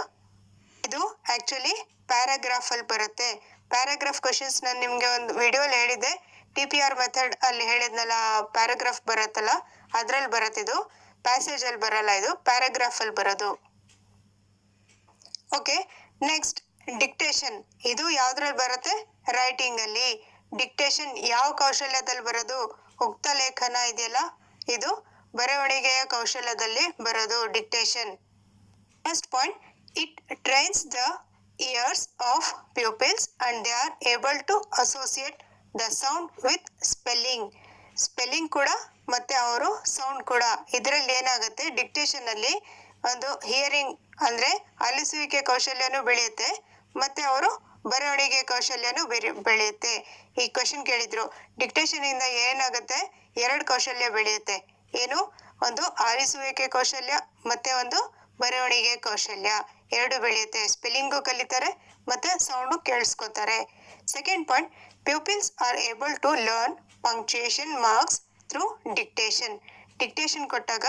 ಇದು ಆ್ಯಕ್ಚುಲಿ ಪ್ಯಾರಾಗ್ರಾಫಲ್ಲಿ ಬರುತ್ತೆ. ಪ್ಯಾರಾಗ್ರಾಫ್ ಕ್ವಶನ್ಸ್ ನಾನು ನಿಮಗೆ ಒಂದು ವಿಡಿಯೋಲಿ ಹೇಳಿದ್ದೆ, TPR ಮೆಥಡ್ ಅಲ್ಲಿ ಹೇಳಿದ್ನಲ್ಲ, ಪ್ಯಾರಾಗ್ರಾಫ್ ಬರುತ್ತಲ್ಲ ಅದರಲ್ಲಿ ಬರುತ್ತಿದ್ದು. ಪ್ಯಾಸೇಜಲ್ಲಿ ಬರಲ್ಲ, ಇದು ಪ್ಯಾರಾಗ್ರಾಫಲ್ಲಿ ಬರೋದು. Okay, next dictation. ಇದು ಯಾವುದ್ರಲ್ಲಿ ಬರುತ್ತೆ? ರೈಟಿಂಗಲ್ಲಿ. ಡಿಕ್ಟೇಷನ್ ಯಾವ ಕೌಶಲ್ಯದಲ್ಲಿ ಬರೋದು? ಉಕ್ತ ಲೇಖನ ಇದೆಯಲ್ಲ, ಇದು ಬರವಣಿಗೆಯ ಕೌಶಲ್ಯದಲ್ಲಿ ಬರೋದು dictation. First point, it trains the ears of pupils and they are able to associate the sound with spelling ಕೂಡ ಮತ್ತೆ ಅವರು ಸೌಂಡ್ ಕೂಡ. ಇದರಲ್ಲಿ ಏನಾಗುತ್ತೆ, ಡಿಕ್ಟೇಷನಲ್ಲಿ ಒಂದು ಹಿಯರಿಂಗ್ ಅಂದರೆ ಆಲಿಸುವಿಕೆ ಕೌಶಲ್ಯನೂ ಬೆಳೆಯುತ್ತೆ, ಮತ್ತೆ ಅವರು ಬರವಣಿಗೆ ಕೌಶಲ್ಯನೂ ಬೆಳೆಯುತ್ತೆ. ಈ ಕ್ವಶನ್ ಕೇಳಿದ್ರು, ಡಿಕ್ಟೇಷನಿಂದ ಏನಾಗುತ್ತೆ? 2 ಕೌಶಲ್ಯ ಬೆಳೆಯುತ್ತೆ. ಏನು? ಒಂದು ಆಲಿಸುವಿಕೆ ಕೌಶಲ್ಯ ಮತ್ತೆ ಒಂದು ಬರವಣಿಗೆ ಕೌಶಲ್ಯ, 2 ಬೆಳೆಯುತ್ತೆ. ಸ್ಪೆಲ್ಲಿಂಗು ಕಲಿತಾರೆ ಮತ್ತೆ ಸೌಂಡು ಕೇಳಿಸ್ಕೊತಾರೆ. Second point, pupils are able to learn punctuation marks through dictation. Dictation ಕೊಟ್ಟಾಗ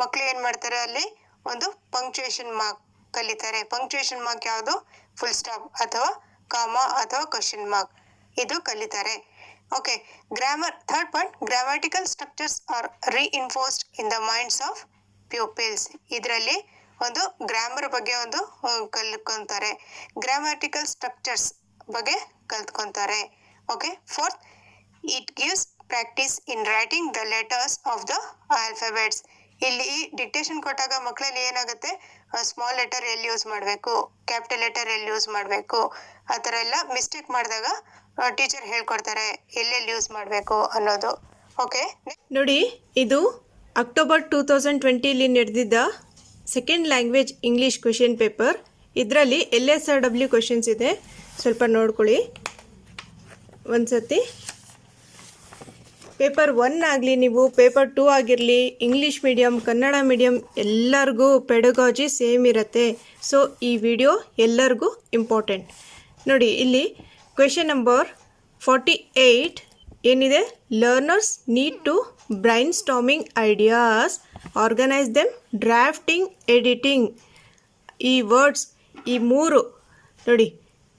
ಮಕ್ಕಳು ಏನು ಮಾಡ್ತಾರೆ, ಅಲ್ಲಿ ಒಂದು ಪಂಕ್ಚುಯೇಷನ್ ಮಾರ್ಕ್ ಕಲಿತಾರೆ. ಪಂಕ್ಚುಯೇಷನ್ ಮಾರ್ಕ್ ಯಾವುದು? ಫುಲ್ ಸ್ಟಾಪ್ ಅಥವಾ ಕಾಮಾ ಅಥವಾ ಕ್ವಶನ್ ಮಾರ್ಕ್, ಇದು ಕಲಿತಾರೆ. Okay, grammar. Third point, grammatical structures are reinforced in the minds of pupils. ಇದರಲ್ಲಿ ಒಂದು ಗ್ರಾಮರ್ ಬಗ್ಗೆ ಒಂದು ಕಲ್ತ್ಕೊಂತಾರೆ, ಗ್ರಾಮ್ಯಾಟಿಕಲ್ ಸ್ಟ್ರಕ್ಚರ್ಸ್ ಬಗ್ಗೆ ಕಲ್ತ್ಕೊಂತಾರೆ. Okay, fourth, it gives practice in writing the letters of the alphabets. ಇಲ್ಲಿ ಡಿಕ್ಟೇಷನ್ ಕೊಟ್ಟಾಗ ಮಕ್ಕಳಲ್ಲಿ ಏನಾಗುತ್ತೆ, ಸ್ಮಾಲ್ ಲೆಟರ್ ಎಲ್ಲಿ ಯೂಸ್ ಮಾಡಬೇಕು, ಕ್ಯಾಪಿಟಲ್ ಲೆಟರ್ ಎಲ್ಲಿ ಯೂಸ್ ಮಾಡಬೇಕು, ಆ ಥರ ಎಲ್ಲ ಮಿಸ್ಟೇಕ್ ಮಾಡಿದಾಗ ಟೀಚರ್ ಹೇಳ್ಕೊಡ್ತಾರೆ ಎಲ್ಲೆಲ್ಲಿ ಯೂಸ್ ಮಾಡಬೇಕು ಅನ್ನೋದು. ಓಕೆ, ನೋಡಿ, ಇದು ಅಕ್ಟೋಬರ್ 2020 ನಡೆದಿದ್ದ second language English question paper. ಇದರಲ್ಲಿ LSRW ಕ್ವೆಶನ್ಸ್ ಇದೆ, ಸ್ವಲ್ಪ ನೋಡ್ಕೊಳ್ಳಿ ಒಂದ್ಸತಿ. ಪೇಪರ್ 1 ಆಗಲಿ, ನೀವು ಪೇಪರ್ 2 ಆಗಿರಲಿ, ಇಂಗ್ಲೀಷ್ ಮೀಡಿಯಮ್ ಕನ್ನಡ ಮೀಡಿಯಮ್ ಎಲ್ಲರಿಗೂ ಪೆಡಗಾಜಿ ಸೇಮ್ ಇರುತ್ತೆ. ಸೊ ಈ ವಿಡಿಯೋ ಎಲ್ಲರಿಗೂ ಇಂಪಾರ್ಟೆಂಟ್. ನೋಡಿ, ಇಲ್ಲಿ ಕ್ವೆಶನ್ ನಂಬರ್ 48 ಏನಿದೆ, learners need to brainstorming ideas, organise them, drafting, editing. ಈ ವರ್ಡ್ಸ್, ಈ 3 ನೋಡಿ,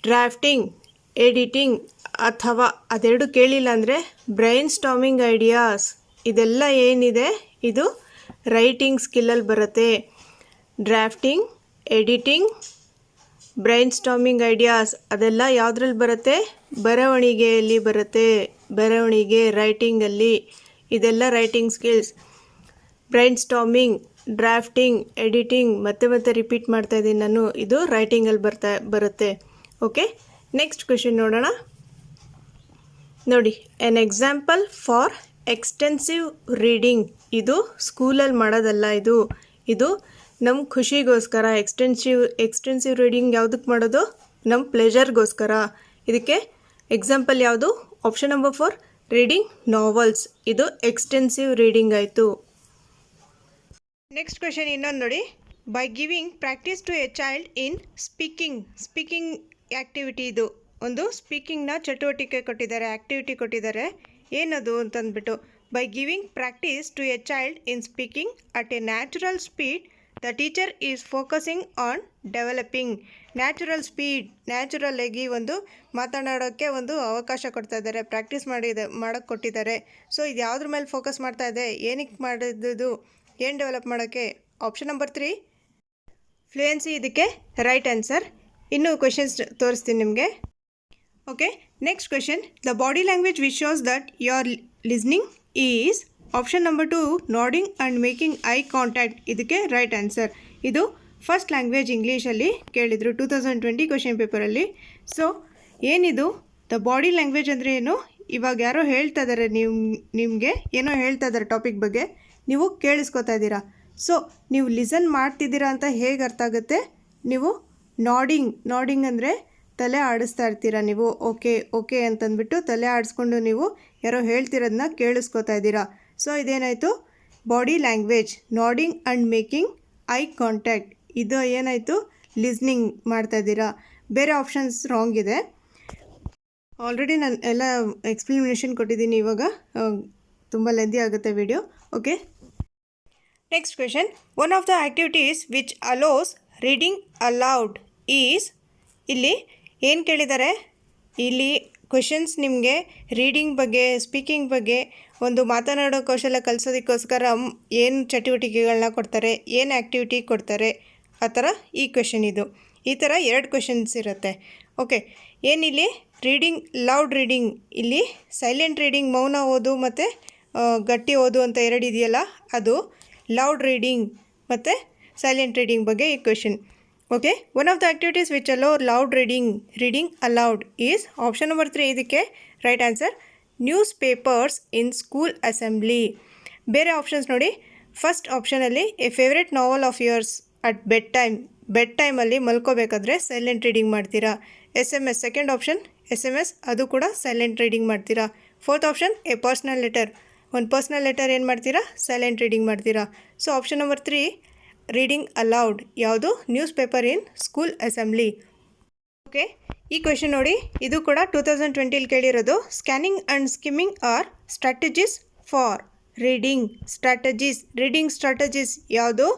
ಡ್ರಾಫ್ಟಿಂಗ್, ಎಡಿಟಿಂಗ್ ಅಥವಾ ಅದೆರಡು ಕೇಳಿಲ್ಲ ಅಂದರೆ ಬ್ರೈನ್ ಸ್ಟಾರ್ಮಿಂಗ್ ಐಡಿಯಾಸ್, ಇದೆಲ್ಲ ಏನಿದೆ ಇದು ರೈಟಿಂಗ್ ಸ್ಕಿಲ್ಲಲ್ಲಿ ಬರುತ್ತೆ. Drafting, editing, brain storming ideas ಅದೆಲ್ಲ ಯಾವುದ್ರಲ್ಲಿ ಬರುತ್ತೆ? ಬರವಣಿಗೆಯಲ್ಲಿ ಬರುತ್ತೆ. ಬರವಣಿಗೆ, ರೈಟಿಂಗಲ್ಲಿ, ಇದೆಲ್ಲ writing skills. Brain storming, drafting, editing, ಮತ್ತೆ ರಿಪೀಟ್ ಮಾಡ್ತಾ ಇದ್ದೀನಿ ನಾನು, ಇದು ರೈಟಿಂಗಲ್ಲಿ ಬರುತ್ತೆ. ಓಕೆ, ನೆಕ್ಸ್ಟ್ ಕ್ವೆಶನ್ ನೋಡೋಣ. ನೋಡಿ, an example for extensive reading. ಇದು ಸ್ಕೂಲಲ್ಲಿ ಮಾಡೋದಲ್ಲ, ಇದು ನಮ್ಮ ಖುಷಿಗೋಸ್ಕರ. ಎಕ್ಸ್ಟೆನ್ಸಿವ್ ರೀಡಿಂಗ್ ಯಾವುದಕ್ಕೆ ಮಾಡೋದು? ನಮ್ಮ ಪ್ಲೆಜರ್ಗೋಸ್ಕರ. ಇದಕ್ಕೆ ಎಕ್ಸಾಂಪಲ್ ಯಾವುದು? Option number 4, reading novels. ಇದು ಎಕ್ಸ್ಟೆನ್ಸಿವ್ ರೀಡಿಂಗ್ ಆಯಿತು. ನೆಕ್ಸ್ಟ್ ಕ್ವೆಶನ್ ಇನ್ನೊಂದು ನೋಡಿ. By giving practice to a child in speaking activity. ಇದು ಒಂದು ಸ್ಪೀಕಿಂಗ್ನ ಚಟುವಟಿಕೆ ಕೊಟ್ಟಿದ್ದಾರೆ, ಆ್ಯಕ್ಟಿವಿಟಿ ಕೊಟ್ಟಿದ್ದಾರೆ. ಏನದು ಅಂತಂದ್ಬಿಟ್ಟು By giving practice to a child in speaking at a natural speed, the teacher is focusing on developing natural speed. Natural ಆಗಿ ಒಂದು ಮಾತನಾಡೋಕ್ಕೆ ಒಂದು ಅವಕಾಶ ಕೊಡ್ತಾ ಇದ್ದಾರೆ, ಪ್ರಾಕ್ಟೀಸ್ ಮಾಡೋಕ್ಕೆ ಕೊಟ್ಟಿದ್ದಾರೆ. ಸೊ ಇದು ಯಾವುದ್ರ ಮೇಲೆ ಫೋಕಸ್ ಮಾಡ್ತಾ ಇದೆ, ಏನಕ್ಕೆ ಮಾಡಿದ್ದು, ಏನು ಡೆವಲಪ್ ಮಾಡೋಕ್ಕೆ? ಆಪ್ಷನ್ ನಂಬರ್ 3 ಫ್ಲೂಯೆನ್ಸಿ ಇದಕ್ಕೆ ರೈಟ್ ಆನ್ಸರ್. ಇನ್ನೂ ಕ್ವೆಶನ್ಸ್ ತೋರಿಸ್ತೀನಿ ನಿಮಗೆ. Okay, next question. The body language which shows that you are listening is option number 2 nodding and making eye contact. ಇದಕ್ಕೆ ರೈಟ್ ಆನ್ಸರ್. ಇದು ಫಸ್ಟ್ ಲ್ಯಾಂಗ್ವೇಜ್ ಇಂಗ್ಲೀಷಲ್ಲಿ ಕೇಳಿದರು 2020 question ಪೇಪರಲ್ಲಿ. So ಏನಿದು ದ ಬಾಡಿ ಲ್ಯಾಂಗ್ವೇಜ್ ಅಂದರೆ ಏನು? ಇವಾಗ ಯಾರೋ ಹೇಳ್ತಾ ಇದ್ದಾರೆ, ನಿಮಗೆ ಏನೋ ಹೇಳ್ತಾ ಇದ್ದಾರೆ ಟಾಪಿಕ್ ಬಗ್ಗೆ, ನೀವು ಕೇಳಿಸ್ಕೊತಾ ಇದ್ದೀರಾ. ಸೊ ನೀವು ಲಿಸನ್ ಮಾಡ್ತಿದ್ದೀರಾ ಅಂತ ಹೇಗೆ ಅರ್ಥ ಆಗುತ್ತೆ? ನೀವು ನಾಡಿಂಗ್ ಅಂದರೆ ತಲೆ ಆಡಿಸ್ತಾ ಇರ್ತೀರ ನೀವು. ಓಕೆ ಓಕೆ ಅಂತಂದ್ಬಿಟ್ಟು ತಲೆ ಆಡಿಸ್ಕೊಂಡು ನೀವು ಯಾರೋ ಹೇಳ್ತಿರೋದನ್ನ ಕೇಳಿಸ್ಕೊತಾ ಇದ್ದೀರಾ. ಸೊ ಇದೇನಾಯಿತು? Body language. Nodding and making eye contact, ಇದು ಏನಾಯಿತು? ಲಿಸ್ನಿಂಗ್ ಮಾಡ್ತಾ ಇದ್ದೀರಾ. ಬೇರೆ ಆಪ್ಷನ್ಸ್ ರಾಂಗ್ ಇದೆ. ಆಲ್ರೆಡಿ ನಾನು ಎಲ್ಲ ಎಕ್ಸ್ಪ್ಲನೇಷನ್ ಕೊಟ್ಟಿದ್ದೀನಿ. ಇವಾಗ ತುಂಬ ಲೆಂದಿ ಆಗುತ್ತೆ video. Okay, next question. One of the activities which allows reading aloud is. ಇಲ್ಲಿ ಏನು ಕೇಳಿದ್ದಾರೆ? ಇಲ್ಲಿ ಕ್ವೆಶನ್ಸ್ ನಿಮಗೆ ರೀಡಿಂಗ್ ಬಗ್ಗೆ, ಸ್ಪೀಕಿಂಗ್ ಬಗ್ಗೆ, ಒಂದು ಮಾತನಾಡೋ ಕೌಶಲ್ಯ ಕಲಿಸೋದಕ್ಕೋಸ್ಕರ ಏನು ಚಟುವಟಿಕೆಗಳನ್ನ ಕೊಡ್ತಾರೆ, ಏನು ಆ್ಯಕ್ಟಿವಿಟಿ ಕೊಡ್ತಾರೆ, ಆ ಥರ ಈ ಕ್ವೆಶನ್ ಇದು. ಈ ಥರ 2 ಕ್ವೆಶನ್ಸ್ ಇರುತ್ತೆ. ಓಕೆ, ಏನಿಲ್ಲಿ ರೀಡಿಂಗ್, ಲೌಡ್ ರೀಡಿಂಗ್, ಇಲ್ಲಿ ಸೈಲೆಂಟ್ ರೀಡಿಂಗ್ ಮೌನ ಓದು ಮತ್ತು ಗಟ್ಟಿ ಓದು ಅಂತ 2 ಇದೆಯಲ್ಲ, ಅದು ಲೌಡ್ ರೀಡಿಂಗ್ ಮತ್ತು ಸೈಲೆಂಟ್ ರೀಡಿಂಗ್ ಬಗ್ಗೆ ಈ question. Okay, one of the activities which allow loud reading aloud is option number 3 ಇದಕ್ಕೆ right answer. Newspapers in school assembly. ಬೇರೆ ಆಪ್ಷನ್ಸ್ ನೋಡಿ. ಫಸ್ಟ್ ಆಪ್ಷನಲ್ಲಿ a favourite novel of yours at bed ಟೈಮಲ್ಲಿ ಮಲ್ಕೋಬೇಕಾದ್ರೆ silent reading ಮಾಡ್ತೀರಾ. SMS second option SMS, ಅದು ಕೂಡ silent reading ಮಾಡ್ತೀರಾ. Fourth option a personal letter, ಒಂದು ಪರ್ಸ್ನಲ್ ಲೆಟರ್ ಏನು ಮಾಡ್ತೀರಾ? ಸೈಲೆಂಟ್ ರೀಡಿಂಗ್ ಮಾಡ್ತೀರಾ. So option number 3 reading aloud. ಯಾವುದು? Newspaper in school assembly. Okay, ಈ ಕ್ವೆಶನ್ ನೋಡಿ, ಇದು ಕೂಡ 2020 ಕೇಳಿರೋದು. Scanning and skimming are strategies for reading strategies ಯಾವುದು?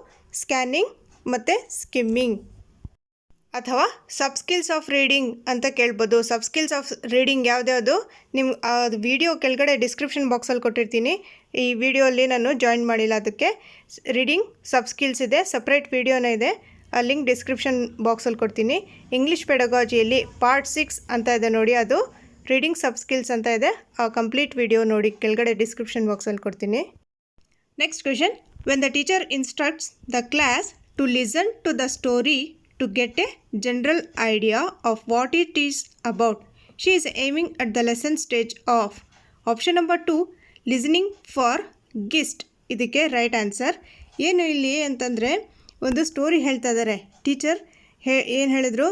ಸ್ಕ್ಯಾನಿಂಗ್ ಮತ್ತು ಸ್ಕಿಮ್ಮಿಂಗ್. ಅಥವಾ ಸಬ್ ಸ್ಕಿಲ್ಸ್ ಆಫ್ ರೀಡಿಂಗ್ ಅಂತ ಕೇಳ್ಬೋದು. ಸಬ್ ಸ್ಕಿಲ್ಸ್ ಆಫ್ ರೀಡಿಂಗ್ ಯಾವುದ್ಯಾವುದು? ನಿಮ್ಮ ವಿಡಿಯೋ ಕೆಳಗಡೆ ಡಿಸ್ಕ್ರಿಪ್ಷನ್ ಬಾಕ್ಸಲ್ಲಿ ಕೊಟ್ಟಿರ್ತೀನಿ. ಈ ವಿಡಿಯೋಲ್ಲಿ ನಾನು ಜಾಯಿನ್ ಮಾಡಿಲ್ಲ, ಅದಕ್ಕೆ ರೀಡಿಂಗ್ ಸಬ್ ಸ್ಕಿಲ್ಸ್ ಇದೆ, ಸಪ್ರೇಟ್ ವಿಡಿಯೋನೇ ಇದೆ. ಆ ಲಿಂಕ್ ಡಿಸ್ಕ್ರಿಪ್ಷನ್ ಬಾಕ್ಸಲ್ಲಿ ಕೊಡ್ತೀನಿ. ಇಂಗ್ಲೀಷ್ ಪೆಡಗಾಜಿಯಲ್ಲಿ ಪಾರ್ಟ್ 6 ಅಂತ ಇದೆ ನೋಡಿ, ಅದು ರೀಡಿಂಗ್ ಸಬ್ ಸ್ಕಿಲ್ಸ್ ಅಂತ ಇದೆ. ಆ ಕಂಪ್ಲೀಟ್ ವಿಡಿಯೋ ನೋಡಿ, ಕೆಳಗಡೆ ಡಿಸ್ಕ್ರಿಪ್ಷನ್ ಬಾಕ್ಸಲ್ಲಿ ಕೊಡ್ತೀನಿ. Next question. When the teacher instructs the class to listen to the story to get a general idea of what it is about, she is aiming at the lesson stage of. Option number 2 listening for gist. ಇದಕ್ಕೆ right answer. ಏನು ಇಲ್ಲಿ ಅಂತಂದರೆ, ಒಂದು story ಹೇಳ್ತಾ ಇದ್ದಾರೆ teacher. ಏನು ಹೇಳಿದ್ರು?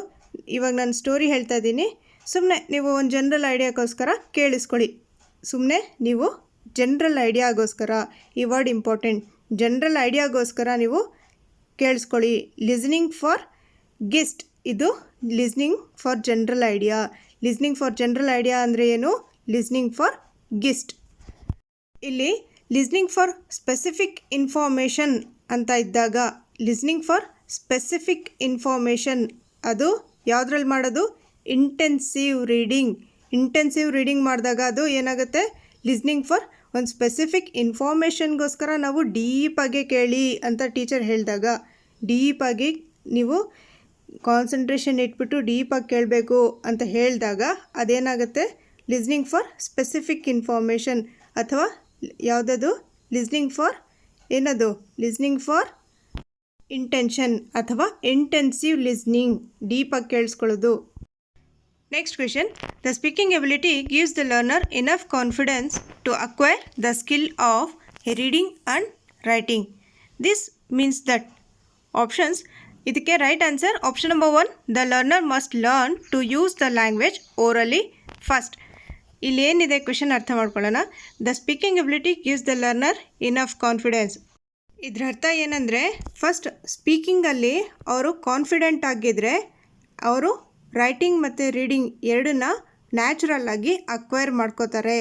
ಇವಾಗ ನಾನು ಸ್ಟೋರಿ ಹೇಳ್ತಾ ಇದ್ದೀನಿ, ಸುಮ್ಮನೆ ನೀವು ಒಂದು ಜನರಲ್ ಐಡಿಯಾಗೋಸ್ಕರ ಕೇಳಿಸ್ಕೊಳ್ಳಿ. ಸುಮ್ಮನೆ ನೀವು ಜನರಲ್ ಐಡಿಯಾಗೋಸ್ಕರ, ಈ ವರ್ಡ್ ಇಂಪಾರ್ಟೆಂಟ್, ಜನರಲ್ ಐಡಿಯಾಗೋಸ್ಕರ ನೀವು ಕೇಳಿಸ್ಕೊಳ್ಳಿ. ಲಿಸ್ನಿಂಗ್ ಫಾರ್ ಗಿಸ್ಟ್, ಇದು listening for general idea. Listening for general idea ಅಂದರೆ ಏನು? Listening for guest. ಇಲ್ಲಿ ಲಿಸ್ನಿಂಗ್ ಫಾರ್ ಸ್ಪೆಸಿಫಿಕ್ ಇನ್ಫಾರ್ಮೇಷನ್ ಅಂತ ಇದ್ದಾಗ, ಲಿಸ್ನಿಂಗ್ ಫಾರ್ ಸ್ಪೆಸಿಫಿಕ್ ಇನ್ಫಾರ್ಮೇಷನ್ ಅದು ಯಾವುದ್ರಲ್ಲಿ ಮಾಡೋದು? ಇಂಟೆನ್ಸಿವ್ ರೀಡಿಂಗ್ ಮಾಡಿದಾಗ ಅದು ಏನಾಗುತ್ತೆ? ಲಿಸ್ನಿಂಗ್ ಫಾರ್ ಒಂದು ಸ್ಪೆಸಿಫಿಕ್ ಇನ್ಫಾರ್ಮೇಷನ್ಗೋಸ್ಕರ ನಾವು ಡೀಪಾಗಿ ಕೇಳಿ ಅಂತ ಟೀಚರ್ ಹೇಳಿದಾಗ, ಡೀಪಾಗಿ ನೀವು ಕಾನ್ಸಂಟ್ರೇಷನ್ ಇಟ್ಬಿಟ್ಟು ಡೀಪಾಗಿ ಕೇಳಬೇಕು ಅಂತ ಹೇಳಿದಾಗ ಅದೇನಾಗುತ್ತೆ? Listening for specific information. ಅಥವಾ ಯಾವುದದು? ಲಿಸ್ನಿಂಗ್ ಫಾರ್ ಏನದು? ಲಿಸ್ನಿಂಗ್ ಫಾರ್ ಇಂಟೆನ್ಷನ್ ಅಥವಾ ಇಂಟೆನ್ಸಿವ್ ಲಿಸ್ನಿಂಗ್, ಡೀಪಾಗಿ ಕೇಳಿಸ್ಕೊಳ್ಳೋದು. Next question. The speaking ability gives the learner enough confidence to acquire the skill of reading and writing. This means that. Options ಇದಕ್ಕೆ right answer. Option number 1 the learner must learn to use the language orally first. ಇಲ್ಲಿ ಏನಿದೆ question ಅರ್ಥ ಮಾಡ್ಕೊಳ್ಳೋಣ. The speaking ability gives the learner enough confidence. ಇದರ ಅರ್ಥ ಏನಂದರೆ, first ಸ್ಪೀಕಿಂಗಲ್ಲಿ ಅವರು confident ಆಗಿದ್ದರೆ ಅವರು ರೈಟಿಂಗ್ ಮತ್ತು ರೀಡಿಂಗ್ ಎರಡನ್ನ ನ್ಯಾಚುರಲ್ ಆಗಿ ಅಕ್ವೈರ್ ಮಾಡ್ಕೋತಾರೆ,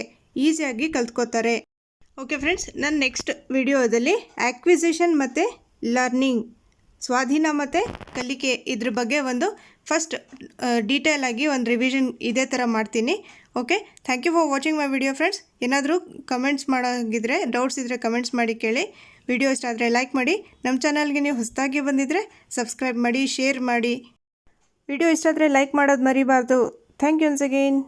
ಈಸಿಯಾಗಿ ಕಲ್ತ್ಕೋತಾರೆ. ಓಕೆ ಫ್ರೆಂಡ್ಸ್, ನನ್ನ ನೆಕ್ಸ್ಟ್ ವಿಡಿಯೋದಲ್ಲಿ ಆಕ್ವಿಸಿಷನ್ ಮತ್ತು ಲರ್ನಿಂಗ್, ಸ್ವಾಧೀನ ಮತ್ತು ಕಲಿಕೆ ಇದ್ರ ಬಗ್ಗೆ ಒಂದು ಫಸ್ಟ್ ಡೀಟೇಲ್ ಆಗಿ ಒಂದು ರಿವಿಷನ್ ಇದೇ ಥರ ಮಾಡ್ತೀನಿ. Okay, thank you for watching my video friends. ಏನಾದರೂ ಕಮೆಂಟ್ಸ್ ಮಾಡೋಂಗಿದ್ರೆ, ಡೌಟ್ಸ್ ಇದ್ದರೆ ಕಮೆಂಟ್ಸ್ ಮಾಡಿ ಕೇಳಿ. ವಿಡಿಯೋ ಇಷ್ಟ ಆದರೆ ಲೈಕ್ ಮಾಡಿ. ನಮ್ಮ ಚಾನಲ್ಗೆ ನೀವು ಹೊಸದಾಗಿ ಬಂದಿದ್ದರೆ ಸಬ್ಸ್ಕ್ರೈಬ್ ಮಾಡಿ, ಶೇರ್ ಮಾಡಿ. ವಿಡಿಯೋ ಇಷ್ಟ ಆದರೆ ಲೈಕ್ ಮಾಡೋದು ಮರಿಬಾರ್ದು. Thank you once again.